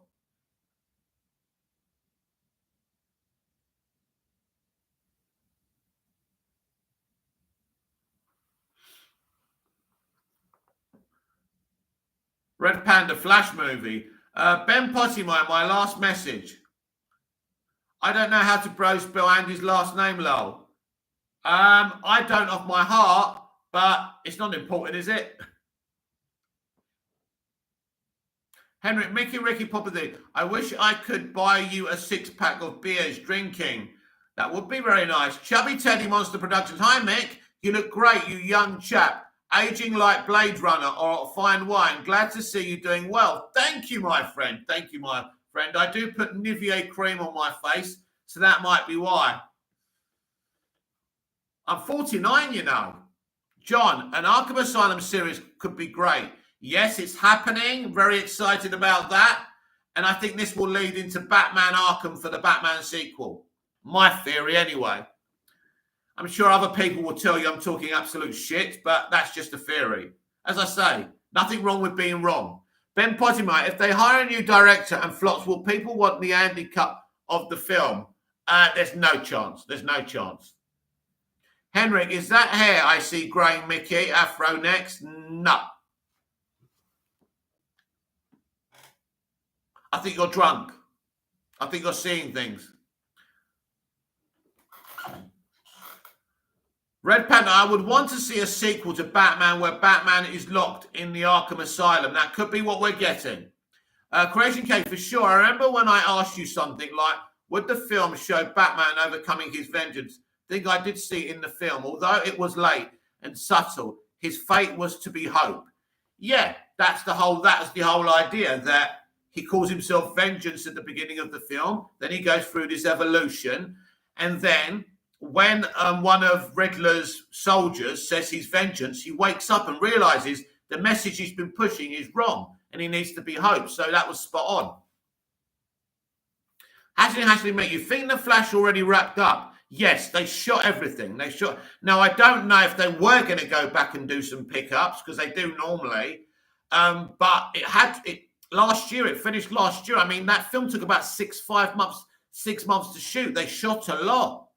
Red Panda Flash movie. Ben Pottimer, my last message. I don't know how to bro spell Andy's last name, lol. I don't off my heart. But it's not important, is it? Henrik, Mickey, Ricky, Poppy, I wish I could buy you a 6-pack of beers drinking. That would be very nice. Chubby Teddy Monster Productions. Hi, Mick. You look great, you young chap. Aging like Blade Runner or fine wine. Glad to see you doing well. Thank you, my friend. Thank you, my friend. I do put Nivea cream on my face, so that might be why. I'm 49, you know. John, an Arkham Asylum series could be great. Yes, it's happening. Very excited about that. And I think this will lead into Batman Arkham for the Batman sequel. My theory, anyway. I'm sure other people will tell you I'm talking absolute shit, but that's just a theory. As I say, nothing wrong with being wrong. Ben Pottimer, if they hire a new director and flops, will people want the Andy cut of the film? There's no chance. There's no chance. Henrik, is that hair I see growing, Mickey? Afro next? No. I think you're drunk. I think you're seeing things. Red Panda, I would want to see a sequel to Batman where Batman is locked in the Arkham Asylum. That could be what we're getting. Creation K, for sure. I remember when I asked you something like, would the film show Batman overcoming his vengeance? I think I did see it in the film. Although it was late and subtle, his fate was to be hope. Yeah, that's the whole idea, that he calls himself Vengeance at the beginning of the film. Then he goes through this evolution. And then when one of Riddler's soldiers says he's Vengeance, he wakes up and realizes the message he's been pushing is wrong and he needs to be hope. So that was spot on. Ashley, mate, you think the Flash already wrapped up? Yes, they shot everything. Now, I don't know if they were going to go back and do some pickups, because they do normally. But it finished last year. I mean, that film took about 6 months to shoot. They shot a lot.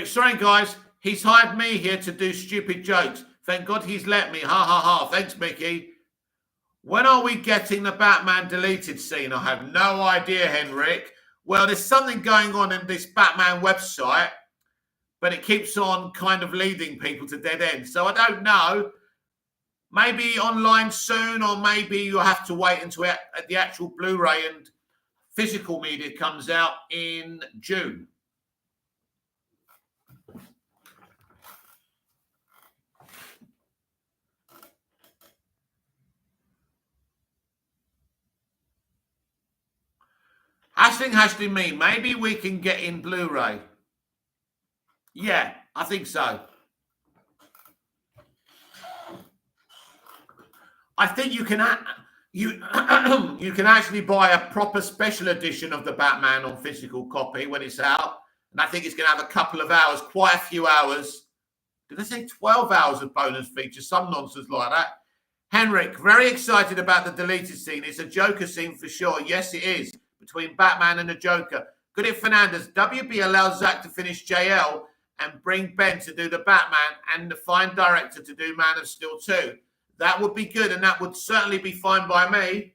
Sorry, guys. He's hired me here to do stupid jokes. Thank God he's let me. Ha, ha, ha. Thanks, Mickey. When are we getting the Batman deleted scene? I have no idea, Henrik. Well, there's something going on in this Batman website, but it keeps on kind of leading people to dead ends. So I don't know. Maybe online soon, or maybe you'll have to wait until the actual Blu-ray and physical media comes out in June. Hashtag me. Maybe we can get in Blu-ray. Yeah, I think so. I think you can actually buy a proper special edition of the Batman on physical copy when it's out. And I think it's going to have a couple of hours, quite a few hours. Did I say 12 hours of bonus features? Some nonsense like that. Henrik, very excited about the deleted scene. It's a Joker scene for sure. Yes, it is. Between Batman and the Joker. Good if Fernandez. WB allows Zack to finish JL and bring Ben to do the Batman and the fine director to do Man of Steel 2. That would be good, and that would certainly be fine by me.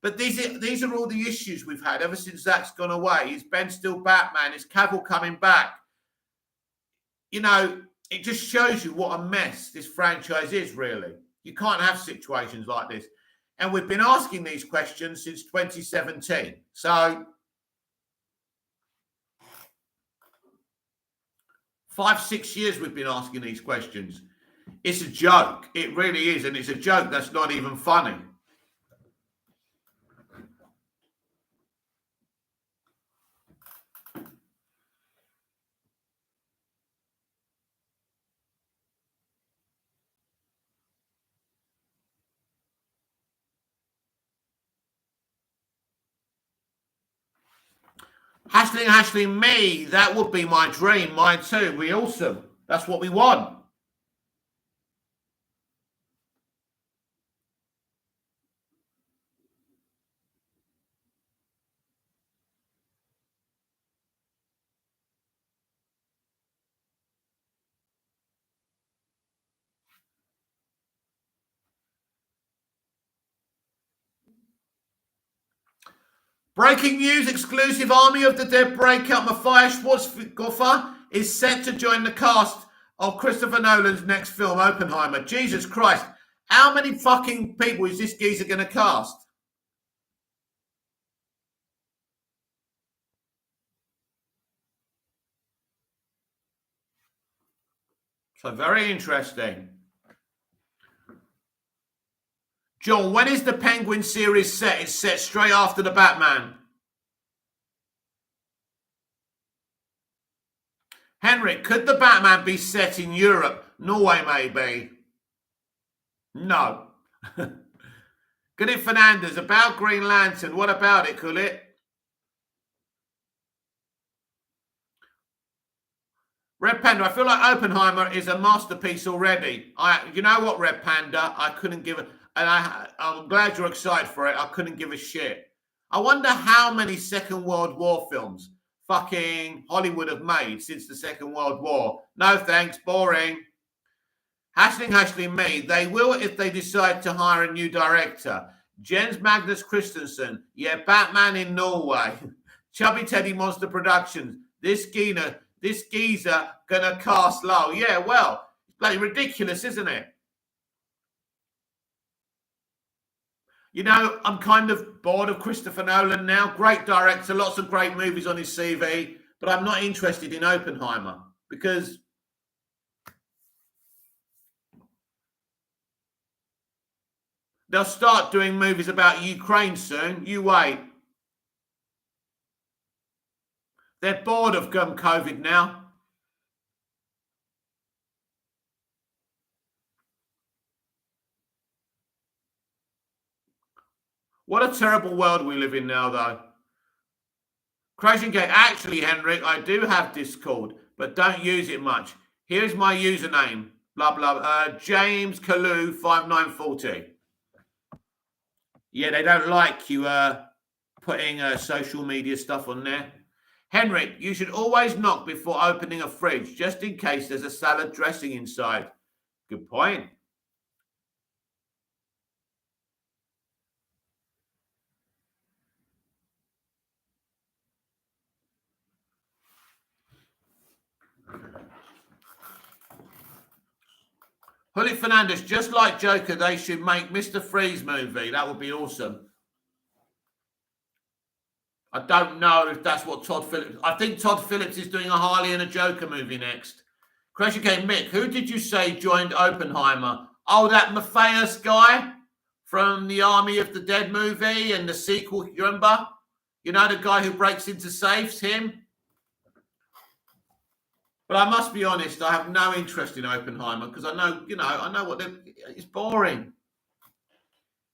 But these are all the issues we've had ever since Zack's gone away. Is Ben still Batman? Is Cavill coming back? You know, it just shows you what a mess this franchise is, really. You can't have situations like this. And we've been asking these questions since 2017. So 5-6 years we've been asking these questions. It's a joke. It really is. And it's a joke that's not even funny. Ashley, me. That would be my dream. Mine too. Be awesome. That's what we want. Breaking news, exclusive Army of the Dead breakup. Matthias Schwarzkopf is set to join the cast of Christopher Nolan's next film, Oppenheimer. Jesus Christ. How many fucking people is this geezer going to cast? So very interesting. John, when is the Penguin series set? It's set straight after the Batman. Henrik, could the Batman be set in Europe? Norway, maybe. No. Good it, Fernandez. About Green Lantern. What about it, could it? Red Panda, I feel like Oppenheimer is a masterpiece already. You know what, Red Panda? I couldn't give it. And I'm glad you're excited for it. I couldn't give a shit. I wonder how many Second World War films fucking Hollywood have made since the Second World War. No thanks, boring. Hashling me. They will if they decide to hire a new director. Jens Magnus Christensen. Yeah, Batman in Norway. Chubby Teddy Monster Productions. This geezer gonna cast low. Yeah, well, it's bloody ridiculous, isn't it? You know, I'm kind of bored of Christopher Nolan now. Great director, lots of great movies on his CV, but I'm not interested in Oppenheimer because they'll start doing movies about Ukraine soon. You wait. They're bored of COVID now. What a terrible world we live in now, though. Crashing Gate. Actually, Henrik, I do have Discord, but don't use it much. Here's my username. Blah blah. James Kalu 5940. Yeah, they don't like you putting social media stuff on there. Henrik, you should always knock before opening a fridge, just in case there's a salad dressing inside. Good point. Julio Fernandez, just like Joker, they should make Mr. Freeze movie. That would be awesome. I don't know if that's what Todd Phillips. I think Todd Phillips is doing a Harley and a Joker movie next. Crash again, Mick. Who did you say joined Oppenheimer? Oh, that Matthias guy from the Army of the Dead movie and the sequel. You remember? You know, the guy who breaks into safes, him? But I must be honest, I have no interest in Oppenheimer because I know what it's boring.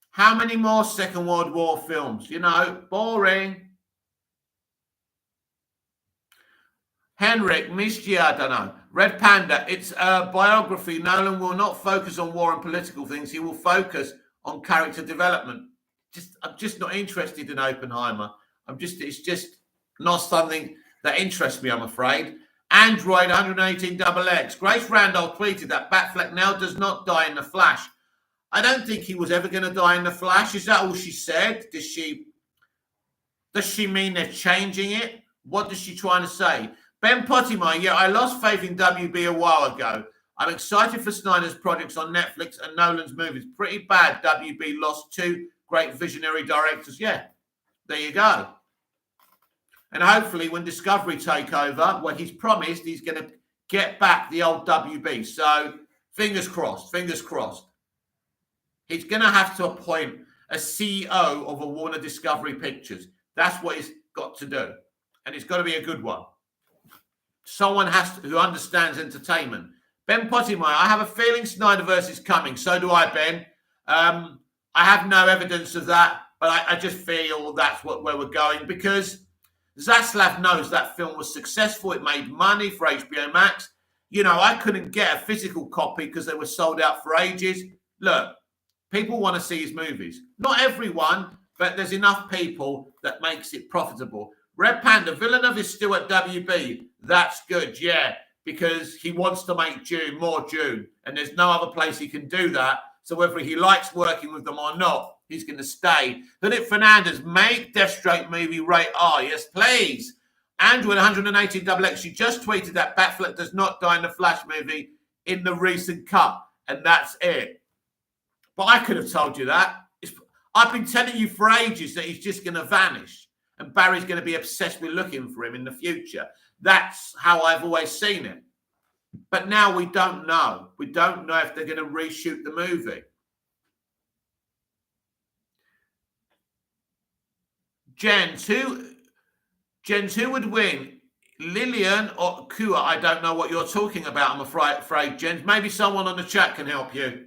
How many more Second World War films? You know, boring. Henrik, Mistia, I don't know. Red Panda, it's a biography. Nolan will not focus on war and political things. He will focus on character development. I'm just not interested in Oppenheimer. It's just not something that interests me, I'm afraid. Android 118XX. Grace Randolph tweeted that Batfleck now does not die in the Flash. I don't think he was ever going to die in the Flash. Is that all she said? Does she mean they're changing it? What is she trying to say? Ben Pottimer, yeah, I lost faith in WB a while ago. I'm excited for Snyder's projects on Netflix and Nolan's movies. Pretty bad WB lost two great visionary directors. Yeah, there you go. And hopefully when Discovery take over, well, he's promised he's going to get back the old WB. So fingers crossed, fingers crossed. He's going to have to appoint a CEO of a Warner Discovery Pictures. That's what he's got to do. And it's got to be a good one. Someone who understands entertainment. Ben Pottimeyer, I have a feeling Snyderverse is coming. So do I, Ben. I have no evidence of that, but I just feel that's where we're going because Zaslav knows that film was successful. It made money for HBO Max. You know, I couldn't get a physical copy because they were sold out for ages. Look, people want to see his movies. Not everyone, but there's enough people that makes it profitable. Red Panda, Villeneuve is still at WB. That's good, yeah, because he wants to make more June, and there's no other place he can do that. So whether he likes working with them or not, he's going to stay. Philip Fernandez, make Deathstroke movie rate R. Yes, please. Andrew 118XX, she just tweeted that Batfleck does not die in the Flash movie in the recent cut, and that's it. But I could have told you that. I've been telling you for ages that he's just going to vanish. And Barry's going to be obsessed with looking for him in the future. That's how I've always seen it. But now we don't know. We don't know if they're going to reshoot the movie. Jens, who would win? Lillian or Kua? I don't know what you're talking about, I'm afraid, Jens. Maybe someone on the chat can help you.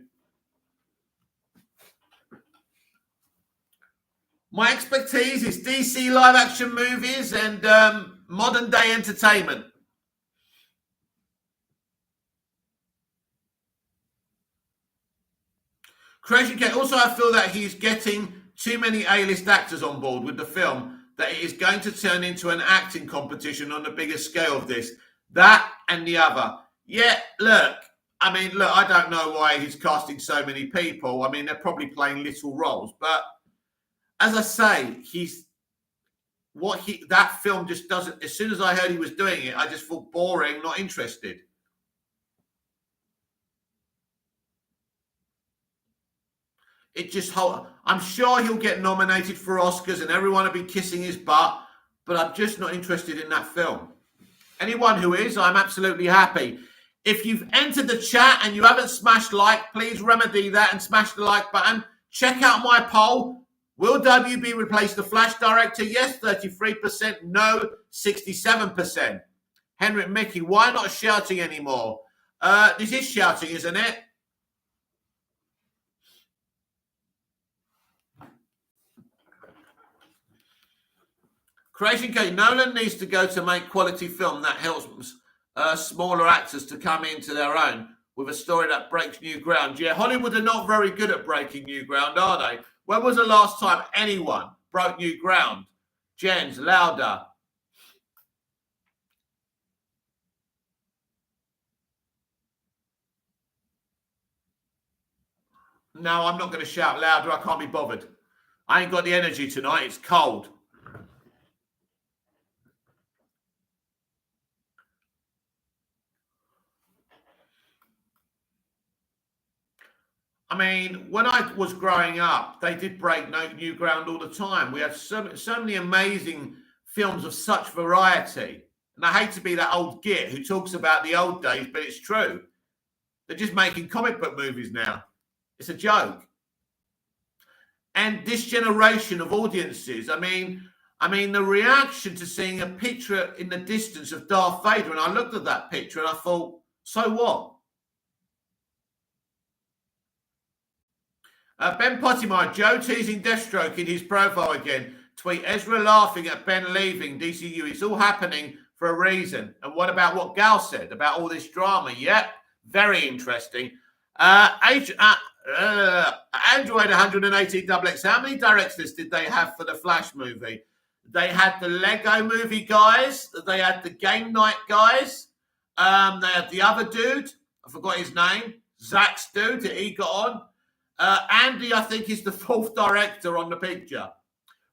My expertise is DC live action movies and modern day entertainment. Crazy Cat. Also, I feel that he's getting too many A-list actors on board with the film, that it is going to turn into an acting competition on the biggest scale of this. That and the other. Yeah, look, I don't know why he's casting so many people. I mean, they're probably playing little roles, but as I say, that film just doesn't. As soon as I heard he was doing it, I just felt boring, not interested. It just I'm sure he'll get nominated for Oscars and everyone will be kissing his butt, but I'm just not interested in that film. Anyone who is, I'm absolutely happy. If you've entered the chat and you haven't smashed like, please remedy that and smash the like button. Check out my poll. Will WB replace the Flash director? Yes, 33%. No, 67%. Henrik Mickey, why not shouting anymore? This is shouting, isn't it? Creation K, Nolan needs to go to make quality film that helps smaller actors to come into their own with a story that breaks new ground. Yeah, Hollywood are not very good at breaking new ground, are they? When was the last time anyone broke new ground? Jens, louder. No, I'm not going to shout louder. I can't be bothered. I ain't got the energy tonight. It's cold. I mean, when I was growing up, they did break new ground all the time. We had so many amazing films of such variety. And I hate to be that old git who talks about the old days, but it's true. They're just making comic book movies now. It's a joke. And this generation of audiences, I mean, the reaction to seeing a picture in the distance of Darth Vader, and I looked at that picture and I thought, so what? Ben Pottimer, Joe teasing Deathstroke in his profile again. Tweet Ezra laughing at Ben leaving DCU. It's all happening for a reason. And what about what Gal said about all this drama? Yep, very interesting. Android 180XX. How many directors did they have for the Flash movie? They had the Lego movie guys. They had the Game Night guys. They had the other dude. I forgot his name. Zach's dude that he got on. Andy, I think, is the fourth director on the picture.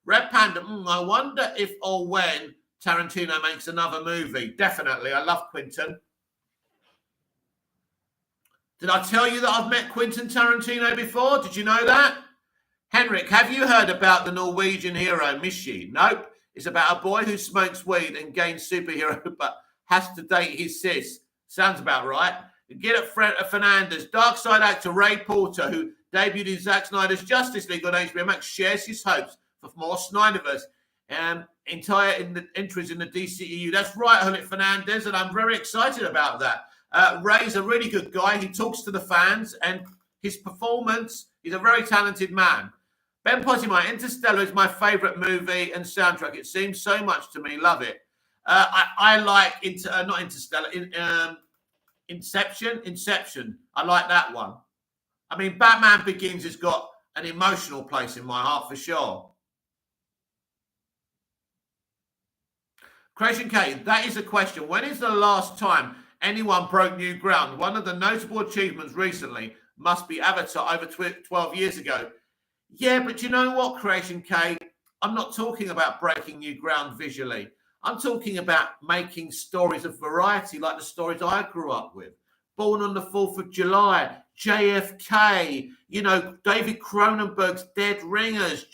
Red Panda, I wonder if or when Tarantino makes another movie. Definitely. I love Quentin. Did I tell you that I've met Quentin Tarantino before? Did you know that? Henrik, have you heard about the Norwegian hero, Mishi? Nope. It's about a boy who smokes weed and gains superhero, but has to date his sis. Sounds about right. Get it, Fernandez. Darkseid actor Ray Porter, who debuted in Zack Snyder's Justice League on HBO Max, shares his hopes for more Snyderverse entire entries in the DCEU. That's right, Hullet Fernandez, and I'm very excited about that. Ray's a really good guy. He talks to the fans, and his performance, he's a very talented man. Ben Pottimer, Interstellar is my favorite movie and soundtrack. It seems so much to me. Love it. I like not Interstellar, Inception. I like that one. I mean, Batman Begins has got an emotional place in my heart for sure. Creation K, that is a question. When is the last time anyone broke new ground? One of the notable achievements recently must be Avatar over 12 years ago. Yeah, but you know what, Creation K? I'm not talking about breaking new ground visually. I'm talking about making stories of variety like the stories I grew up with. Born on the 4th of July, JFK, David Cronenberg's Dead Ringers,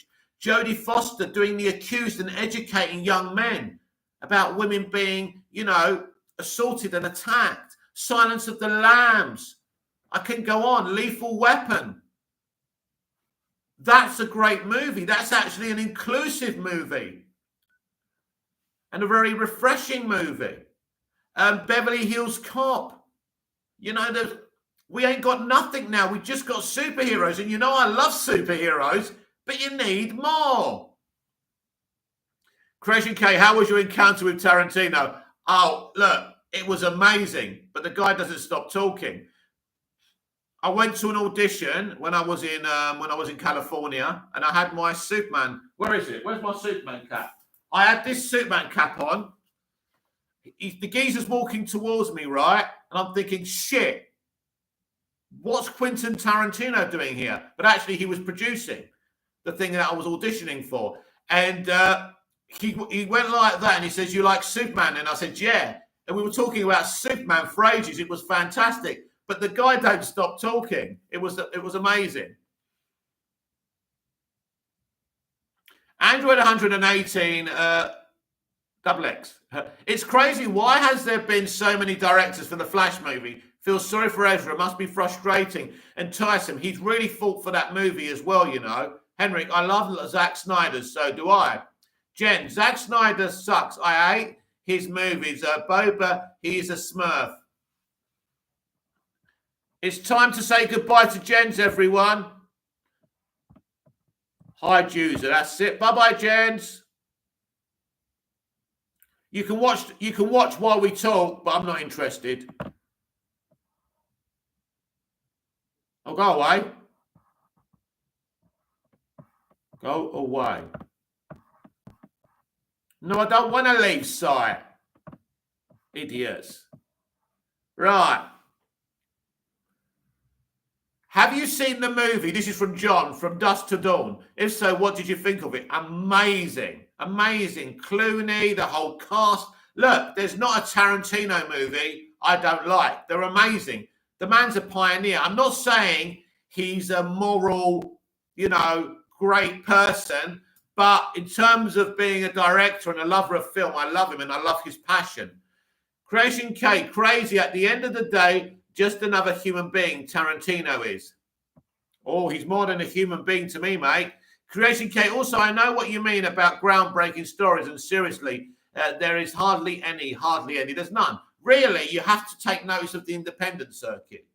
Jodie Foster doing The Accused and educating young men about women being, assaulted and attacked. Silence of the Lambs. I can go on. Lethal Weapon. That's a great movie. That's actually an inclusive movie. And a very refreshing movie. Beverly Hills Cop. We ain't got nothing now. We just got superheroes. And I love superheroes, but you need more. Creation K, how was your encounter with Tarantino? Oh, look, it was amazing, but the guy doesn't stop talking. I went to an audition when I was in California, and I had my Superman. Where is it? Where's my Superman cap? I had this Superman cap on. The geezer's walking towards me, right? And I'm thinking, shit, what's Quentin Tarantino doing here? But actually, he was producing the thing that I was auditioning for. And he went like that, and he says, you like Superman? And I said, yeah. And we were talking about Superman for ages. It was fantastic. But the guy don't stop talking. It was amazing. Android 118, double X. It's crazy. Why has there been so many directors for the Flash movie? Feel sorry for Ezra. Must be frustrating and tiresome. He's really fought for that movie as well, you know. Henrik, I love Zack Snyder's, so do I. Jen, Zack Snyder sucks. I hate his movies. Boba, he is a smurf. It's time to say goodbye to Jens, everyone. Hi, Juicer. That's it. Bye-bye, Jens. You can watch while we talk, but I'm not interested. Oh, go away. Go away. No, I don't want to leave, Si. Idiots. Right. Have you seen the movie? This is from John, From Dusk to Dawn. If so, what did you think of it? Amazing. Amazing. Clooney, the whole cast. Look, there's not a Tarantino movie I don't like. They're amazing. The man's a pioneer. I'm not saying he's a moral, great person, but in terms of being a director and a lover of film, I love him and I love his passion. Creation K, crazy. At the end of the day, just another human being, Tarantino is. Oh, he's more than a human being to me, mate. Creation K, also, I know what you mean about groundbreaking stories, and seriously, there is hardly any. There's none. Really, you have to take notice of the independent circuit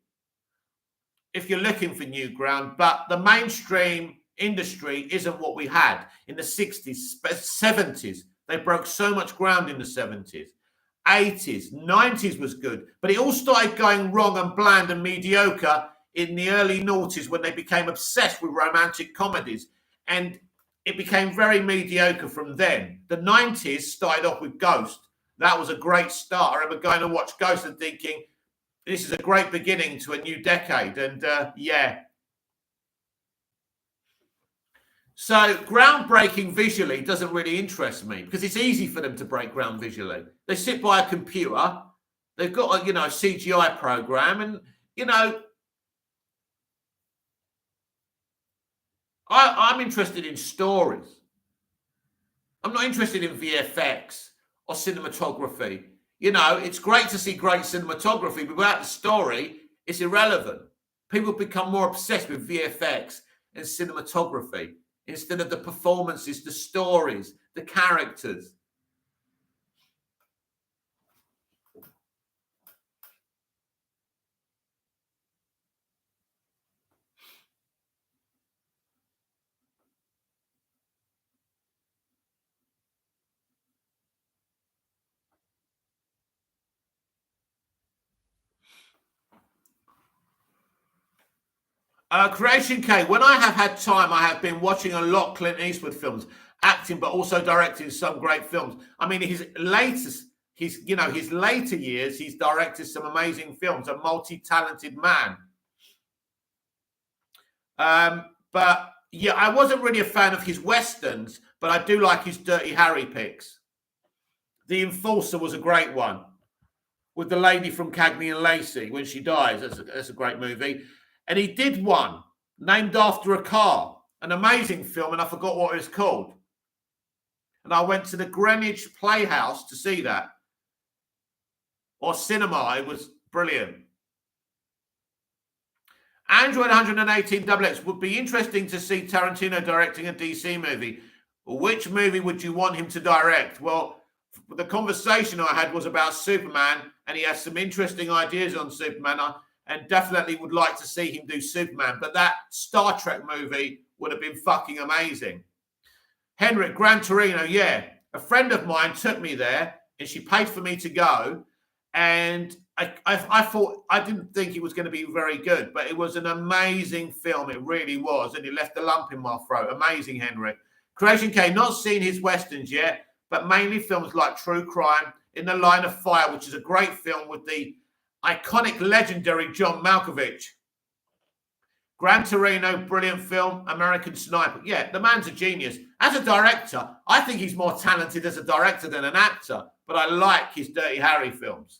if you're looking for new ground, but the mainstream industry isn't what we had in the 60s, 70s. They broke so much ground in the 70s. 80s, 90s was good, but it all started going wrong and bland and mediocre in the early noughties when they became obsessed with romantic comedies, and it became very mediocre from then. The 90s started off with Ghost. That was a great start. I remember going to watch Ghost and thinking, this is a great beginning to a new decade, and yeah. So groundbreaking visually doesn't really interest me because it's easy for them to break ground visually. They sit by a computer, they've got a CGI program, and I'm interested in stories. I'm not interested in VFX or cinematography. It's great to see great cinematography, but without the story, it's irrelevant. People become more obsessed with VFX and cinematography instead of the performances, the stories, the characters. Creation K, when I have had time, I have been watching a lot of Clint Eastwood films, acting, but also directing some great films. I mean, his later years, he's directed some amazing films, a multi-talented man. But yeah, I wasn't really a fan of his westerns, but I do like his Dirty Harry picks. The Enforcer was a great one with the lady from Cagney and Lacey when she dies. That's a great movie. And he did one named after a car, an amazing film, and I forgot what it was called. And I went to the Greenwich Playhouse to see that, or cinema. It was brilliant. Android 118 XX would be interesting to see Tarantino directing a DC movie. Which movie would you want him to direct? Well, the conversation I had was about Superman, and he has some interesting ideas on Superman. And definitely would like to see him do Superman. But that Star Trek movie would have been fucking amazing. Henrik, Gran Torino, yeah. A friend of mine took me there and she paid for me to go. And I thought, I didn't think it was going to be very good, but it was an amazing film. It really was. And it left a lump in my throat. Amazing, Henrik. Creation K, not seen his westerns yet, but mainly films like True Crime, In the Line of Fire, which is a great film with the iconic, legendary John Malkovich. Gran Torino, brilliant film. American Sniper. Yeah, the man's a genius. As a director, I think he's more talented as a director than an actor, but I like his Dirty Harry films.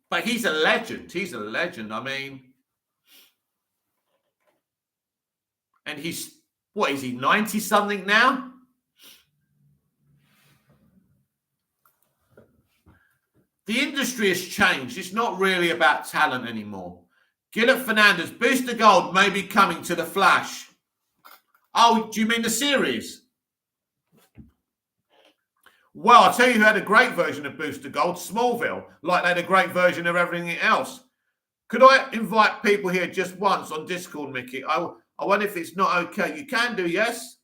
But he's a legend. He's a legend. I mean, And he's, what is he, 90 something now? The industry has changed. It's not really about talent anymore. Gillett Fernandez, Booster Gold may be coming to the Flash. Oh, do you mean the series? Well, I'll tell you who had a great version of Booster Gold, Smallville, like they had a great version of everything else. Could I invite people here just once on Discord, Mickey? I wonder if it's not okay. You can do, yes?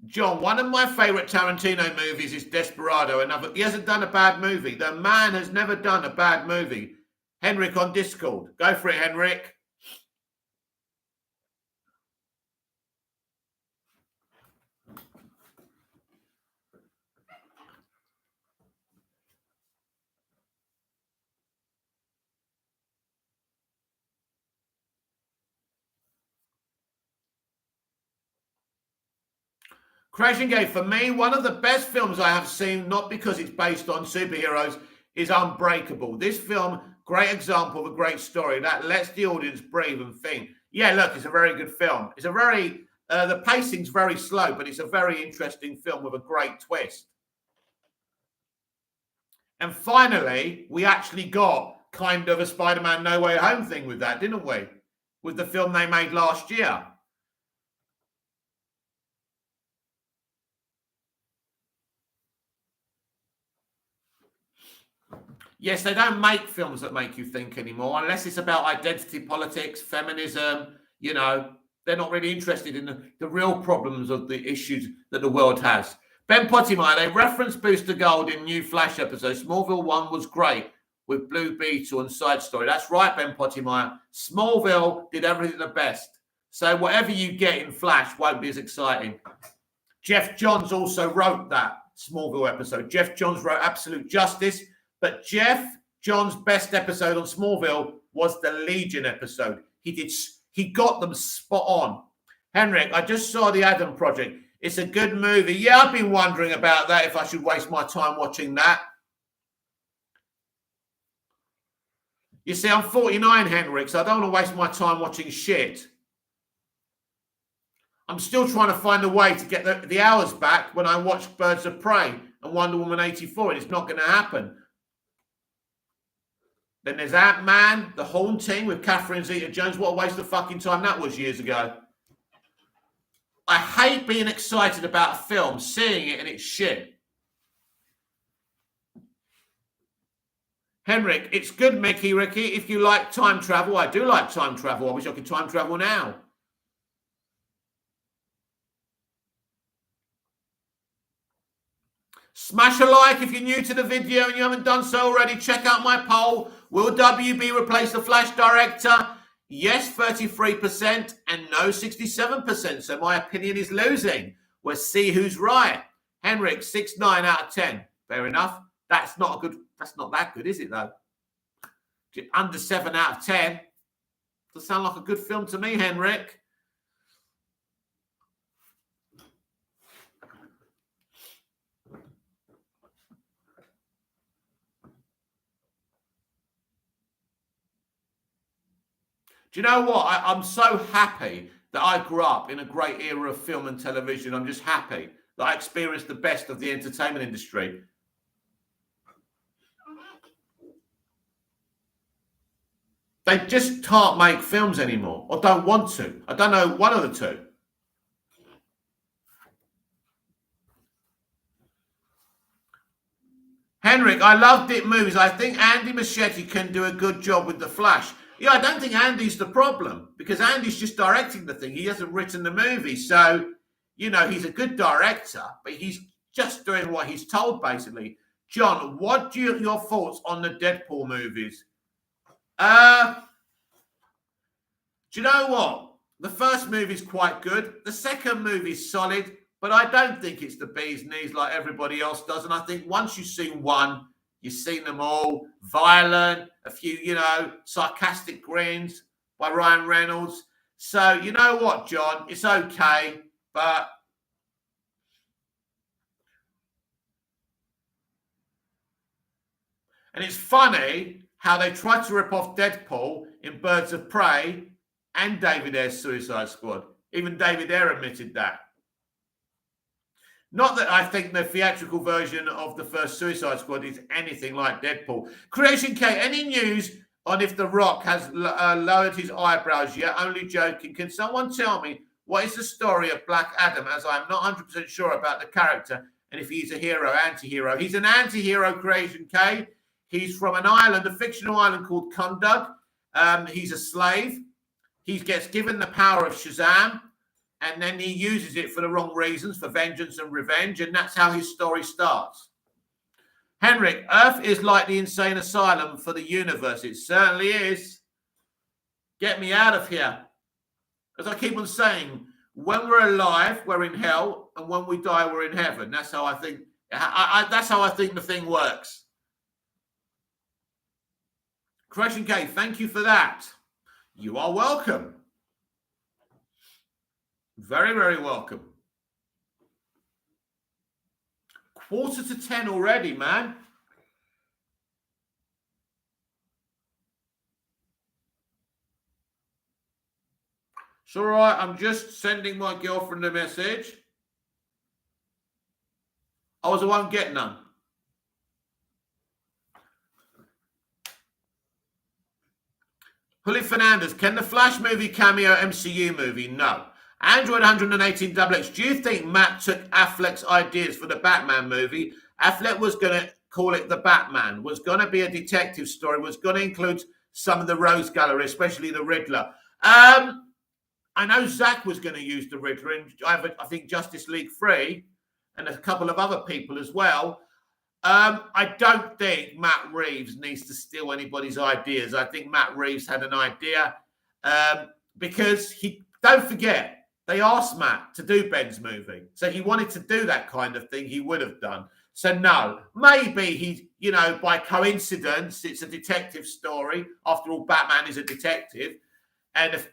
John, one of my favourite Tarantino movies is Desperado. He hasn't done a bad movie. The man has never done a bad movie. Henrik on Discord. Go for it, Henrik. Crashing Gate, for me, one of the best films I have seen, not because it's based on superheroes, is Unbreakable. This film, great example of a great story that lets the audience breathe and think. Yeah, look, it's a very good film. It's a very, the pacing's very slow, but it's a very interesting film with a great twist. And finally, we actually got kind of a Spider-Man No Way Home thing with that, didn't we? With the film they made last year. Yes, they don't make films that make you think anymore, unless it's about identity politics, feminism. You know, they're not really interested in the real problems of the issues that the world has. Ben Pottimeyer, they referenced Booster Gold in new Flash episodes. Smallville 1 was great with Blue Beetle and Side Story. That's right, Ben Pottimeyer. Smallville did everything the best. So whatever you get in Flash won't be as exciting. Jeff Johns also wrote that Smallville episode. Jeff Johns wrote Absolute Justice. But Jeff John's best episode on Smallville was the Legion episode. He got them spot on. Henrik, I just saw the Adam Project. It's a good movie. Yeah, I've been wondering about that, if I should waste my time watching that. You see, I'm 49, Henrik, so I don't want to waste my time watching shit. I'm still trying to find a way to get the hours back when I watch Birds of Prey and Wonder Woman 84, and it's not going to happen. Then there's Ant-Man, The Haunting with Catherine Zeta-Jones. What a waste of fucking time that was years ago. I hate being excited about a film, seeing it and it's shit. Henrik, it's good, Ricky, if you like time travel. I do like time travel. I wish I could time travel now. Smash a like if you're new to the video and you haven't done so already. Check out my poll. Will WB replace the Flash director? Yes, 33%, and no, 67%. So my opinion is losing. We'll see who's right. Henrik, 6.9 out of 10. Fair enough. That's not that good, is it, though? Under 7 out of 10. Doesn't sound like a good film to me, Henrik. Do you know what? I'm so happy that I grew up in a great era of film and television. I'm just happy that I experienced the best of the entertainment industry. They just can't make films anymore, or don't want to. I don't know, one of the two. Henrik, I love Dick movies. I think Andy Muschietti can do a good job with The Flash. Yeah, I don't think Andy's the problem, because Andy's just directing the thing. He hasn't written the movie. So, you know, he's a good director, but he's just doing what he's told, basically. John, what do your thoughts on the Deadpool movies? Do you know what? The first movie's quite good. The second movie's solid, but I don't think it's the bee's knees like everybody else does. And I think once you've seen one, you've seen them all. Violent, a few, you know, sarcastic grins by Ryan Reynolds. So, you know what, John? It's okay, but... And it's funny how they tried to rip off Deadpool in Birds of Prey and David Ayer's Suicide Squad. Even David Ayer admitted that. Not that I think the theatrical version of the first Suicide Squad is anything like Deadpool. Creation K, any news on if The Rock has lowered his eyebrows yet? Only joking. Can someone tell me what is the story of Black Adam, as I'm not 100% sure about the character and if he's a hero, anti-hero? He's an anti-hero, Creation K. He's from an island, a fictional island called Kundug. He's a slave. He gets given the power of Shazam, and then he uses it for the wrong reasons, for vengeance and revenge, and that's how his story starts. Henrik, Earth is like the insane asylum for the universe. It certainly is. Get me out of here. As I keep on saying, when we're alive, we're in hell, and when we die, we're in heaven. That's how I think. That's how I think the thing works. Creation K, thank you for that. You are welcome. Very, very welcome. 9:45 already, man. It's all right. I'm just sending my girlfriend a message. I won't get none. Julio Fernandez, can the Flash movie cameo MCU movie? No. Android 118XX, do you think Matt took Affleck's ideas for the Batman movie? Affleck was going to call it The Batman, was going to be a detective story, was going to include some of the Rose Gallery, especially the Riddler. I know Zach was going to use the Riddler in, I think, Justice League 3, and a couple of other people as well. I don't think Matt Reeves needs to steal anybody's ideas. I think Matt Reeves had an idea because don't forget, they asked Matt to do Ben's movie. So he wanted to do that kind of thing, he would have done. So no, maybe by coincidence, it's a detective story. After all, Batman is a detective. And if,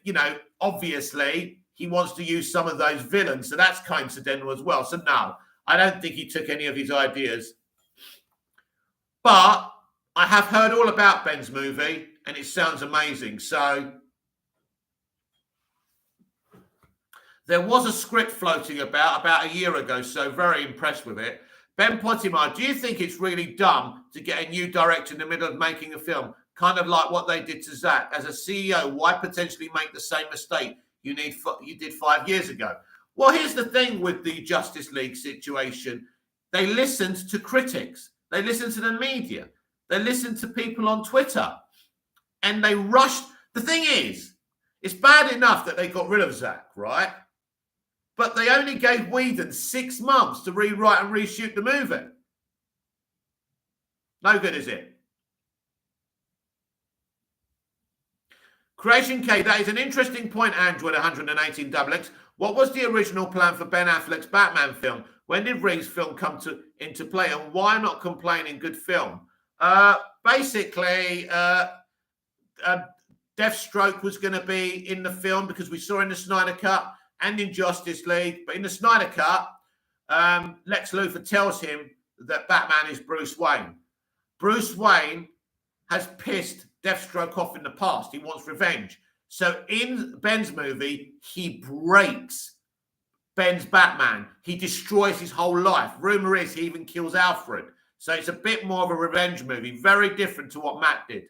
obviously he wants to use some of those villains. So that's coincidental as well. So no, I don't think he took any of his ideas. But I have heard all about Ben's movie and it sounds amazing. So there was a script floating about a year ago, so very impressed with it. Ben Pottimer, do you think it's really dumb to get a new director in the middle of making a film? Kind of like what they did to Zach. As a CEO, why potentially make the same mistake you did 5 years ago? Well, here's the thing with the Justice League situation. They listened to critics. They listened to the media. They listened to people on Twitter. And they rushed. The thing is, it's bad enough that they got rid of Zach, right? But they only gave Whedon 6 months to rewrite and reshoot the movie. No good, is it? Creation K, that is an interesting point, Android 118XX. What was the original plan for Ben Affleck's Batman film? When did Reeves' film come into play, and why not complaining good film? Basically, Deathstroke was going to be in the film because we saw in the Snyder Cut and in Justice League. But in the Snyder Cut, Lex Luthor tells him that Batman is Bruce Wayne. Bruce Wayne has pissed Deathstroke off in the past. He wants revenge. So in Ben's movie, he breaks Ben's Batman. He destroys his whole life. Rumor is he even kills Alfred. So it's a bit more of a revenge movie. Very different to what Matt did.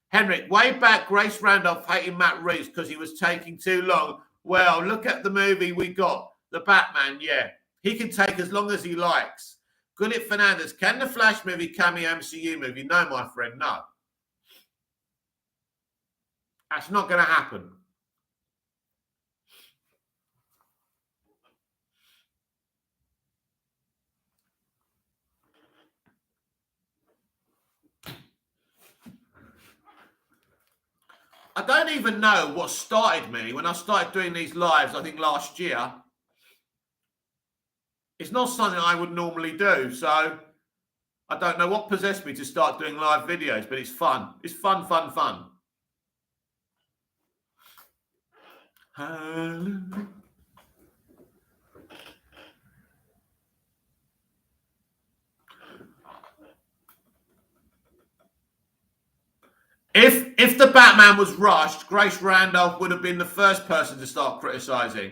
Henrik, way back, Grace Randolph hating Matt Reeves because he was taking too long. Well, look at the movie we got. The Batman, yeah. He can take as long as he likes. Gullit Fernandez, can the Flash movie cameo MCU movie? No, my friend, no. That's not going to happen. I don't even know what started me when I started doing these lives, I think last year. It's not something I would normally do, so I don't know what possessed me to start doing live videos, but it's fun. It's fun, fun, fun. Hallelujah. If the Batman was rushed, Grace Randolph would have been the first person to start criticising.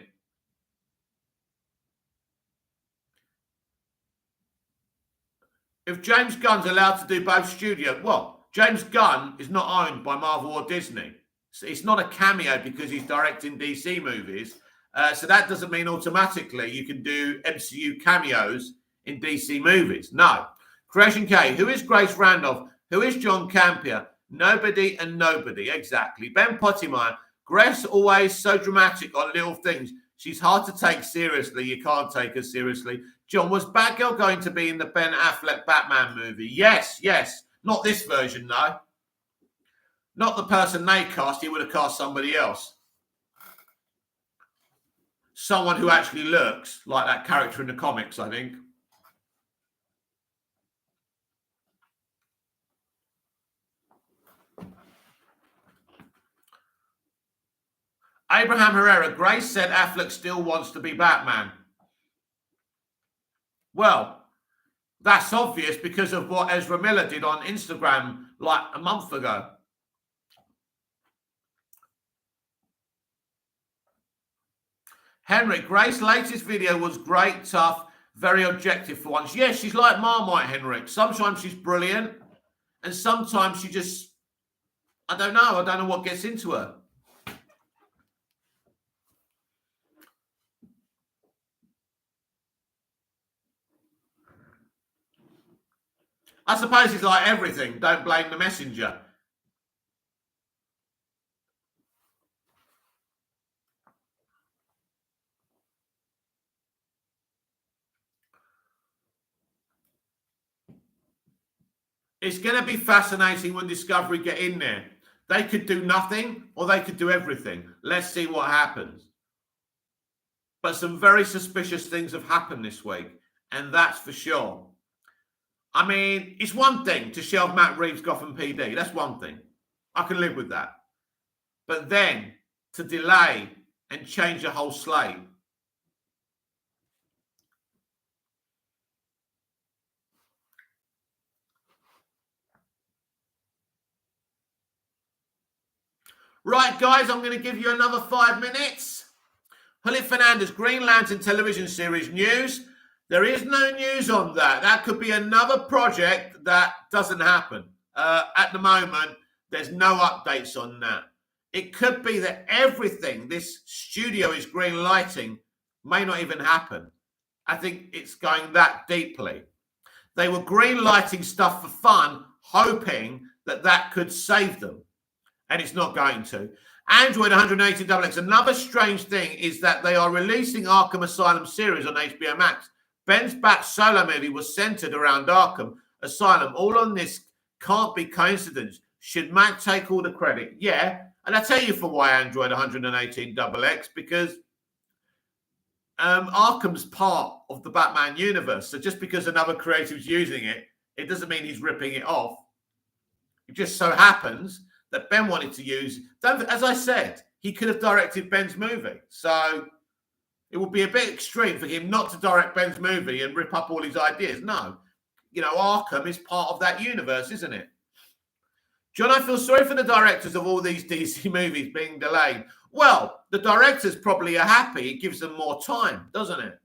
If James Gunn's allowed to do both studio, well, James Gunn is not owned by Marvel or Disney. So it's not a cameo because he's directing DC movies. So that doesn't mean automatically you can do MCU cameos in DC movies. No. Creation K, who is Grace Randolph? Who is John Campea? Nobody and nobody. Exactly. Ben Pottimeyer. Grace always so dramatic on little things. She's hard to take seriously. You can't take her seriously. John, was Batgirl going to be in the Ben Affleck Batman movie? Yes, yes. Not this version, no. Not the person they cast. He would have cast somebody else. Someone who actually looks like that character in the comics, I think. Abraham Herrera, Grace said Affleck still wants to be Batman. Well, that's obvious because of what Ezra Miller did on Instagram like a month ago. Henrik, Grace's latest video was great, tough, very objective for once. Yeah, she's like Marmite, Henrik. Sometimes she's brilliant, and sometimes she just, I don't know what gets into her. I suppose it's like everything. Don't blame the messenger. It's going to be fascinating when Discovery get in there. They could do nothing or they could do everything. Let's see what happens. But some very suspicious things have happened this week, and that's for sure. I mean, it's one thing to shelve Matt Reeves' Gotham PD. That's one thing. I can live with that. But then to delay and change the whole slate. Right, guys, I'm going to give you another 5 minutes. Julio Fernandez, Green Lantern television series news. There is no news on that. That could be another project that doesn't happen. At the moment, there's no updates on that. It could be that everything this studio is green lighting may not even happen. I think it's going that deeply. They were green lighting stuff for fun, hoping that could save them. And it's not going to. Android 118XX. Another strange thing is that they are releasing Arkham Asylum series on HBO Max. Ben's Bat solo movie was centered around Arkham Asylum. All on this can't be coincidence. Should Mac take all the credit? Yeah. And I tell you for why Android 118XX, because Arkham's part of the Batman universe. So just because another creative's using it, it doesn't mean he's ripping it off. It just so happens that Ben wanted to use. As I said, he could have directed Ben's movie. So it would be a bit extreme for him not to direct Ben's movie and rip up all his ideas. No. You know, Arkham is part of that universe, isn't it? John, I feel sorry for the directors of all these DC movies being delayed. Well, the directors probably are happy. It gives them more time, doesn't it?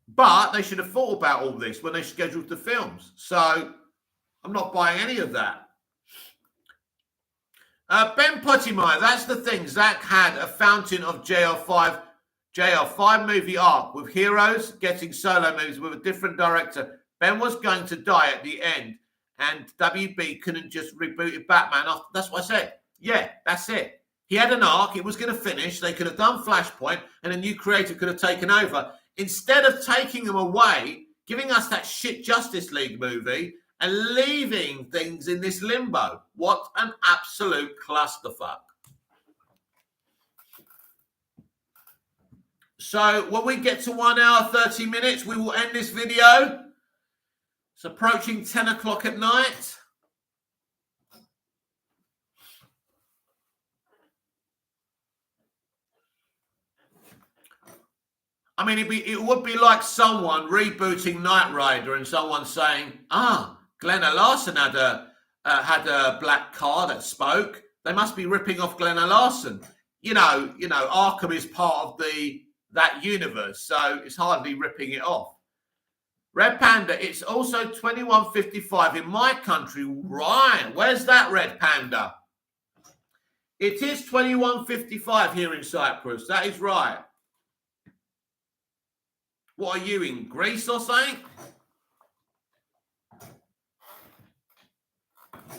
But they should have thought about all this when they scheduled the films. So I'm not buying any of that. Ben Pottimeyer, that's the thing. Zach had a Fountain of JL5 movie arc with heroes getting solo movies with a different director. Ben was going to die at the end, and WB couldn't just reboot Batman after. That's what I said. Yeah, that's it. He had an arc. It was going to finish. They could have done Flashpoint, and a new creator could have taken over. Instead of taking them away, giving us that shit Justice League movie, and leaving things in this limbo. What an absolute clusterfuck. So when we get to 1 hour, 30 minutes, we will end this video. It's approaching 10 o'clock at night. I mean, it would be like someone rebooting Knight Rider and someone saying, Glenna Larson had a black car that spoke. They must be ripping off Glenna Larson. You know, Arkham is part of that universe, so it's hardly ripping it off. Red Panda, it's also 21.55 in my country. Right, where's that, Red Panda? It is 21.55 here in Cyprus. That is right. What are you, in Greece or something?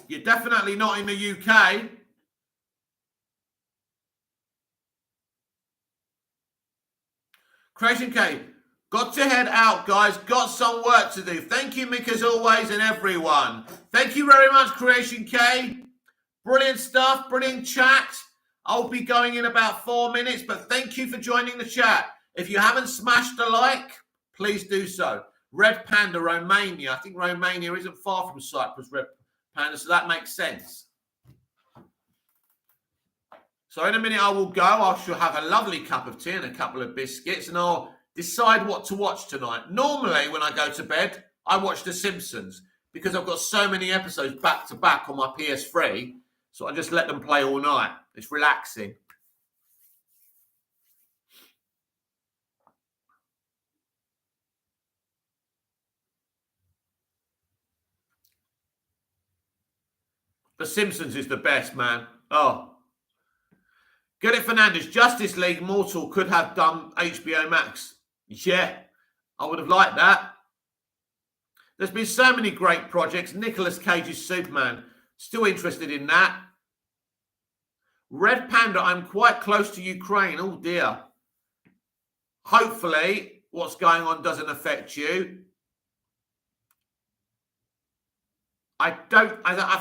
You're definitely not in the UK. Creation K, got to head out, guys. Got some work to do. Thank you, Mick, as always, and everyone. Thank you very much, Creation K. Brilliant stuff, brilliant chat. I'll be going in about 4 minutes, but thank you for joining the chat. If you haven't smashed a like, please do so. Red Panda, Romania. I think Romania isn't far from Cyprus, Red Panda, so that makes sense. So in a minute I will go. I shall have a lovely cup of tea and a couple of biscuits, and I'll decide what to watch tonight. Normally, when I go to bed, I watch The Simpsons because I've got so many episodes back to back on my PS3, so I just let them play all night. It's relaxing. The Simpsons is the best, man. Oh. Get it, Fernandez. Justice League Mortal could have done HBO Max. Yeah, I would have liked that. There's been so many great projects. Nicolas Cage's Superman. Still interested in that. Red Panda, I'm quite close to Ukraine. Oh, dear. Hopefully, what's going on doesn't affect you. I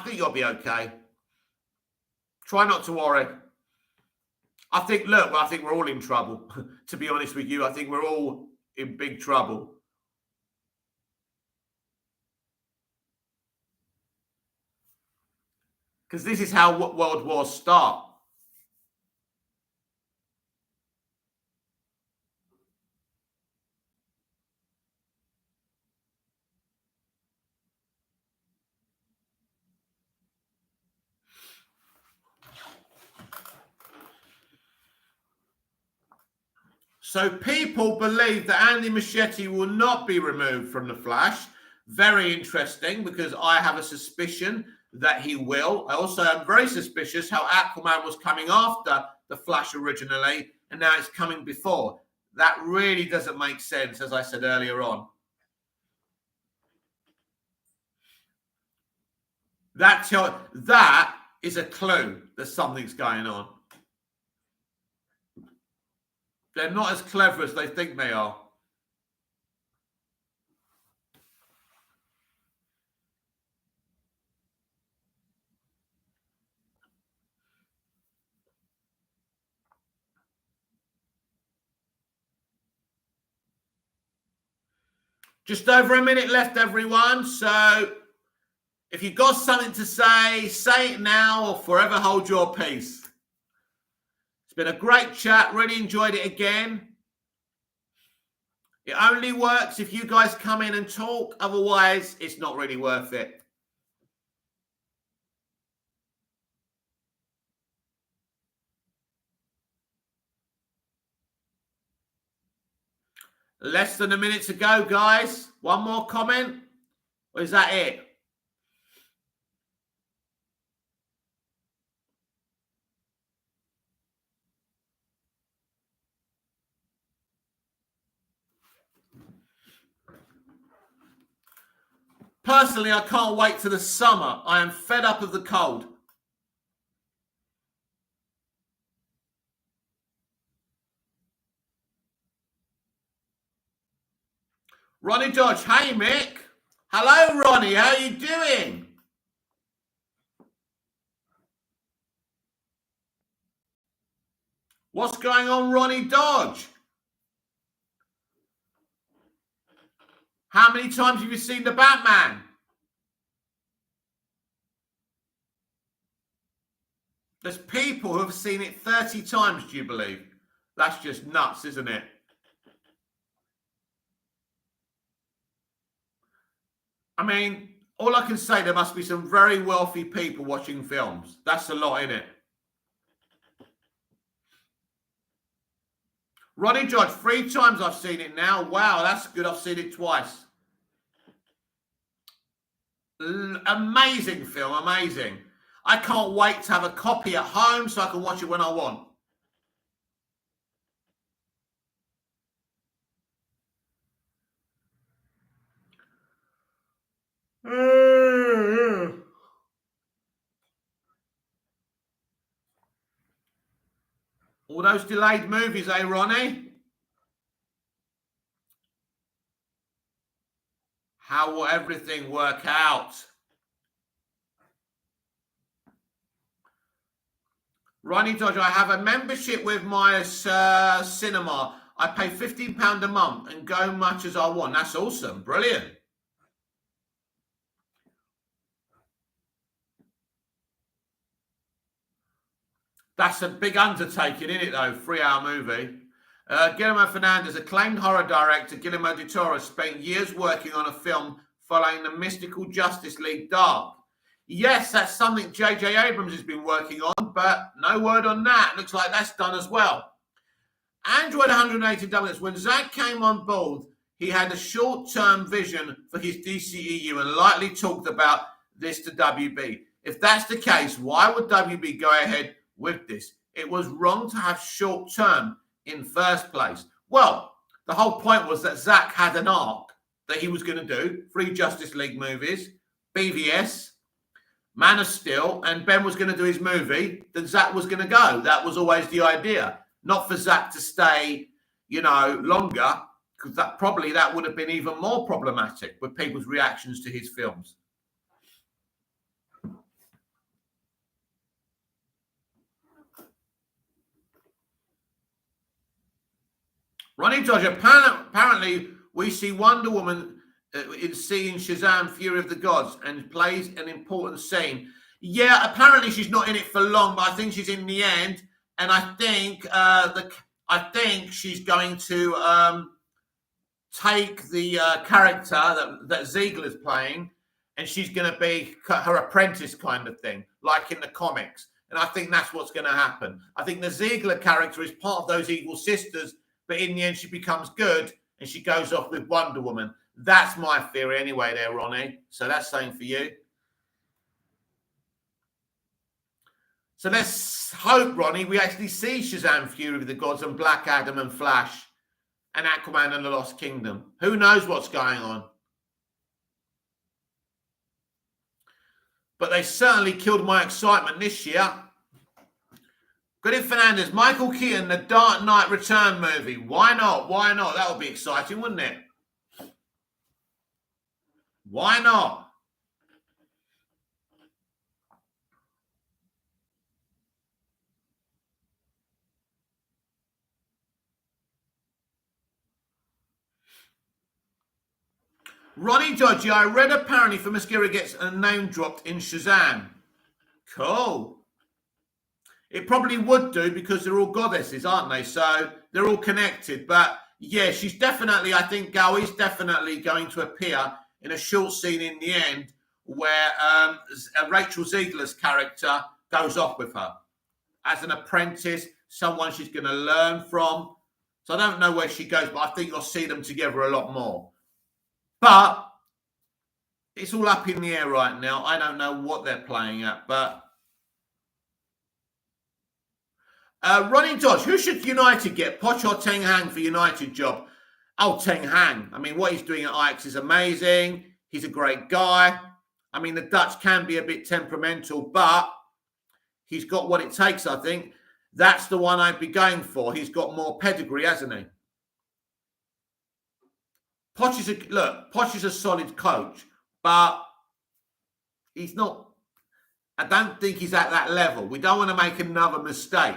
think you'll be okay. Try not to worry. I think we're all in trouble. To be honest with you, I think we're all in big trouble. Because this is how world wars start. So people believe that Andy Muschietti will not be removed from The Flash. Very interesting, because I have a suspicion that he will. I also am very suspicious how Aquaman was coming after The Flash originally, and now it's coming before. That really doesn't make sense, as I said earlier on. That is a clue that something's going on. They're not as clever as they think they are. Just over a minute left, everyone. So if you've got something to say it now or forever hold your peace. It's been a great chat. Really enjoyed it again. It only works if you guys come in and talk. Otherwise, it's not really worth it. Less than a minute to go, guys. One more comment? Or is that it? Personally, I can't wait for the summer. I am fed up of the cold. Ronnie Dodge, hey Mick. Hello, Ronnie. How are you doing? What's going on, Ronnie Dodge? How many times have you seen the Batman? There's people who have seen it 30 times, do you believe? That's just nuts, isn't it? I mean, All I can say, there must be some very wealthy people watching films. That's a lot, isn't it? Ronnie George, 3 times I've seen it now. Wow, that's good. I've seen it twice. Amazing film, amazing. I can't wait to have a copy at home so I can watch it when I want. All those delayed movies, eh, Ronnie? How will everything work out? Ronnie Dodge, I have a membership with my cinema. I pay £15 a month and go much as I want. That's awesome. Brilliant. That's a big undertaking, isn't it, though? 3-hour movie. Guillermo Fernandez, acclaimed horror director Guillermo del Toro, spent years working on a film following the mystical Justice League Dark. Yes, that's something J.J. Abrams has been working on, but no word on that. Looks like that's done as well. Android 180 when Zack came on board, he had a short-term vision for his DCEU and lightly talked about this to WB. If that's the case, why would WB go ahead with this? It was wrong to have short-term in first place. Well, the whole point was that Zack had an arc that he was going to do, 3 Justice League movies, BVS, Man of Steel, and Ben was going to do his movie, then Zack was going to go. That was always the idea. Not for Zack to stay, longer, because that would have been even more problematic with people's reactions to his films. Ronnie Dodge, apparently we see Wonder Woman in seeing Shazam Fury of the Gods and plays an important scene. Yeah, apparently she's not in it for long, but I think she's in the end. And I think she's going to take the character that Ziegler's playing, and she's going to be her apprentice kind of thing, like in the comics. And I think that's what's going to happen. I think the Ziegler character is part of those evil sisters, but in the end she becomes good and she goes off with Wonder Woman. That's my theory anyway there, Ronnie. So that's something for you. So let's hope, Ronnie, we actually see Shazam Fury of the Gods and Black Adam and Flash and Aquaman and the Lost Kingdom. Who knows what's going on? But they certainly killed my excitement this year. Goodin Fernandez, Michael Keaton, the Dark Knight Return movie. Why not? Why not? That would be exciting, wouldn't it? Why not? Ronnie Dodgy, I read apparently Themyscira gets a name dropped in Shazam. Cool. It probably would do because they're all goddesses, aren't they? So they're all connected. But yeah, she's definitely, I think Gal is definitely going to appear in a short scene in the end where Rachel Ziegler's character goes off with her as an apprentice, someone she's going to learn from. So I don't know where she goes, but I think you'll see them together a lot more. But it's all up in the air right now. I don't know what they're playing at, but Ronnie Dodge, who should United get? Poch or Ten Hag for United job? Oh, Ten Hag. I mean, what he's doing at Ajax is amazing. He's a great guy. I mean, the Dutch can be a bit temperamental, but he's got what it takes, I think. That's the one I'd be going for. He's got more pedigree, hasn't he? Poch is a solid coach, but he's not. I don't think he's at that level. We don't want to make another mistake.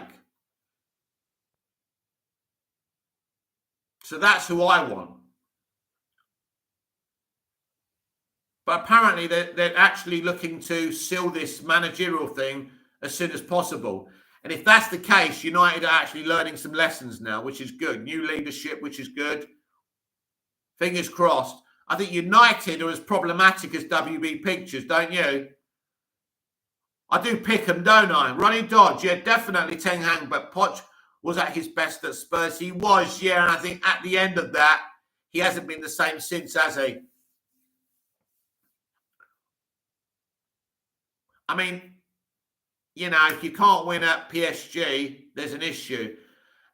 So that's who I want. But apparently they're actually looking to seal this managerial thing as soon as possible. And if that's the case, United are actually learning some lessons now, which is good. New leadership, which is good. Fingers crossed. I think United are as problematic as WB Pictures, don't you? I do pick them, don't I? Ronnie Dodge, yeah, definitely Ten Hag, but Poch was at his best at Spurs. He was, yeah, and I think at the end of that, he hasn't been the same since, has he? I mean, you know, if you can't win at PSG, there's an issue.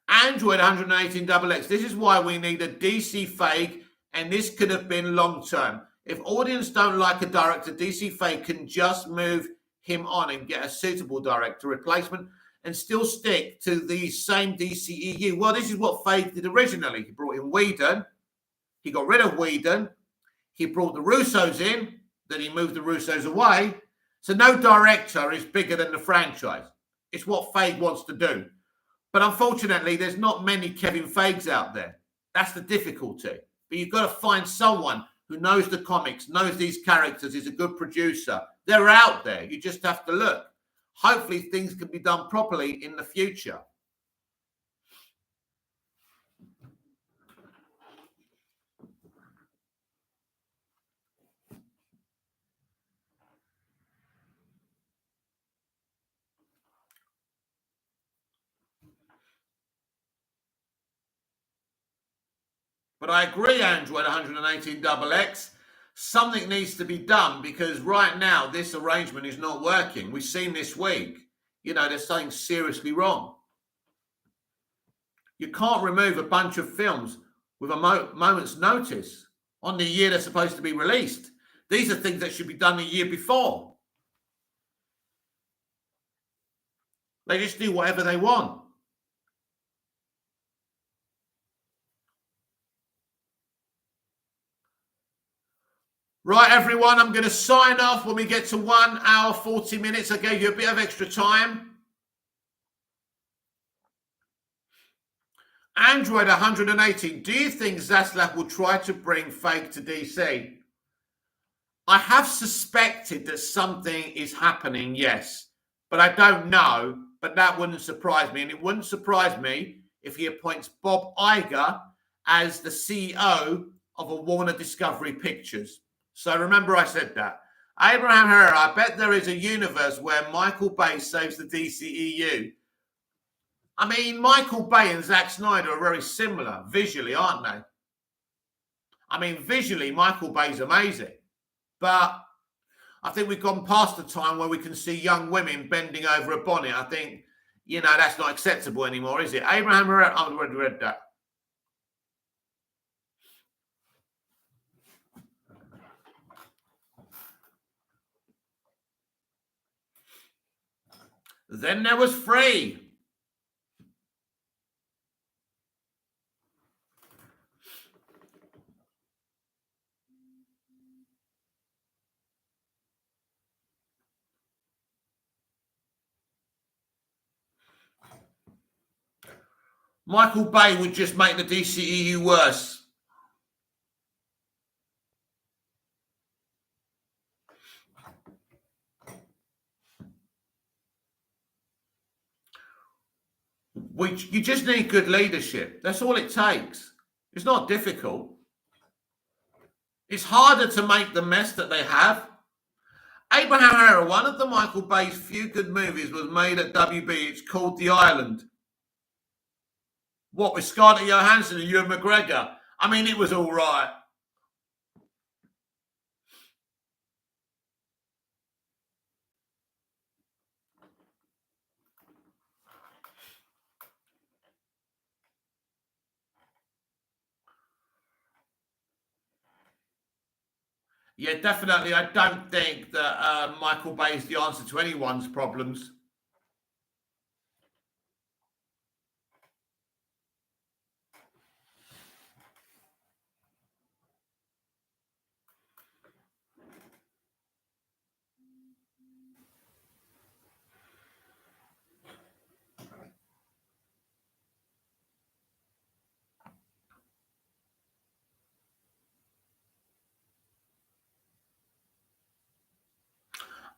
Android 118XX, this is why we need a DC fake, and this could have been long term. If audience don't like a director, DC fake can just move him on and get a suitable director replacement and still stick to the same DCEU. Well, this is what Fake did originally. He brought in Whedon, he got rid of Whedon, he brought the Russos in, then he moved the Russos away. So no director is bigger than the franchise. It's what Feige wants to do. But unfortunately, there's not many Kevin Feiges out there. That's the difficulty. But you've got to find someone who knows the comics, knows these characters, is a good producer. They're out there. You just have to look. Hopefully things can be done properly in the future. But I agree, Android 118XX. Something needs to be done because right now this arrangement is not working. We've seen this week, you know, there's something seriously wrong. You can't remove a bunch of films with a moment's notice on the year they're supposed to be released. These are things that should be done the year before. They just do whatever they want. Right, everyone, I'm going to sign off when we get to 1 hour, 40 minutes. I gave you a bit of extra time. Android 118, do you think Zaslav will try to bring Fake to DC? I have suspected that something is happening, yes, but I don't know, but that wouldn't surprise me. And it wouldn't surprise me if he appoints Bob Iger as the CEO of a Warner Discovery Pictures. So remember I said that. Abraham Herrera, I bet there is a universe where Michael Bay saves the DCEU. I mean, Michael Bay and Zack Snyder are very similar visually, aren't they? I mean, visually, Michael Bay's amazing. But I think we've gone past the time where we can see young women bending over a bonnet. I think, you know, that's not acceptable anymore, is it? Abraham Herrera, I've already read that. Then there was Free. Michael Bay would just make the DCEU worse. You just need good leadership. That's all it takes. It's not difficult. It's harder to make the mess that they have. Abraham Herrera, one of the Michael Bay's few good movies was made at WB. It's called The Island. What, with Scarlett Johansson and Ewan McGregor? I mean, it was all right. Yeah, definitely. I don't think that Michael Bay is the answer to anyone's problems.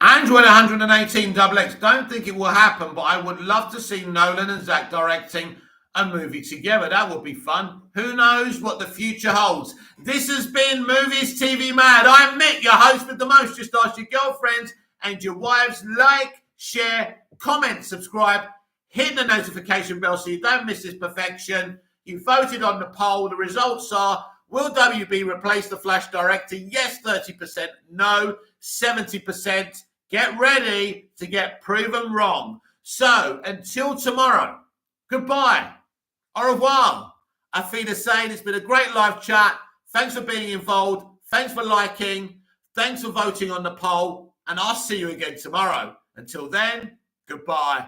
Android 118XX, don't think it will happen, but I would love to see Nolan and Zack directing a movie together. That would be fun. Who knows what the future holds? This has been Movies TV Mad. I'm Mick, your host with the most. Just ask your girlfriends and your wives. Like, share, comment, subscribe, hit the notification bell so you don't miss this perfection. You voted on the poll. The results are, will WB replace the Flash director? Yes, 30%. No, 70%. Get ready to get proven wrong. So, until tomorrow, goodbye. Au revoir. Auf Wiedersehen. It's been a great live chat. Thanks for being involved. Thanks for liking. Thanks for voting on the poll. And I'll see you again tomorrow. Until then, goodbye.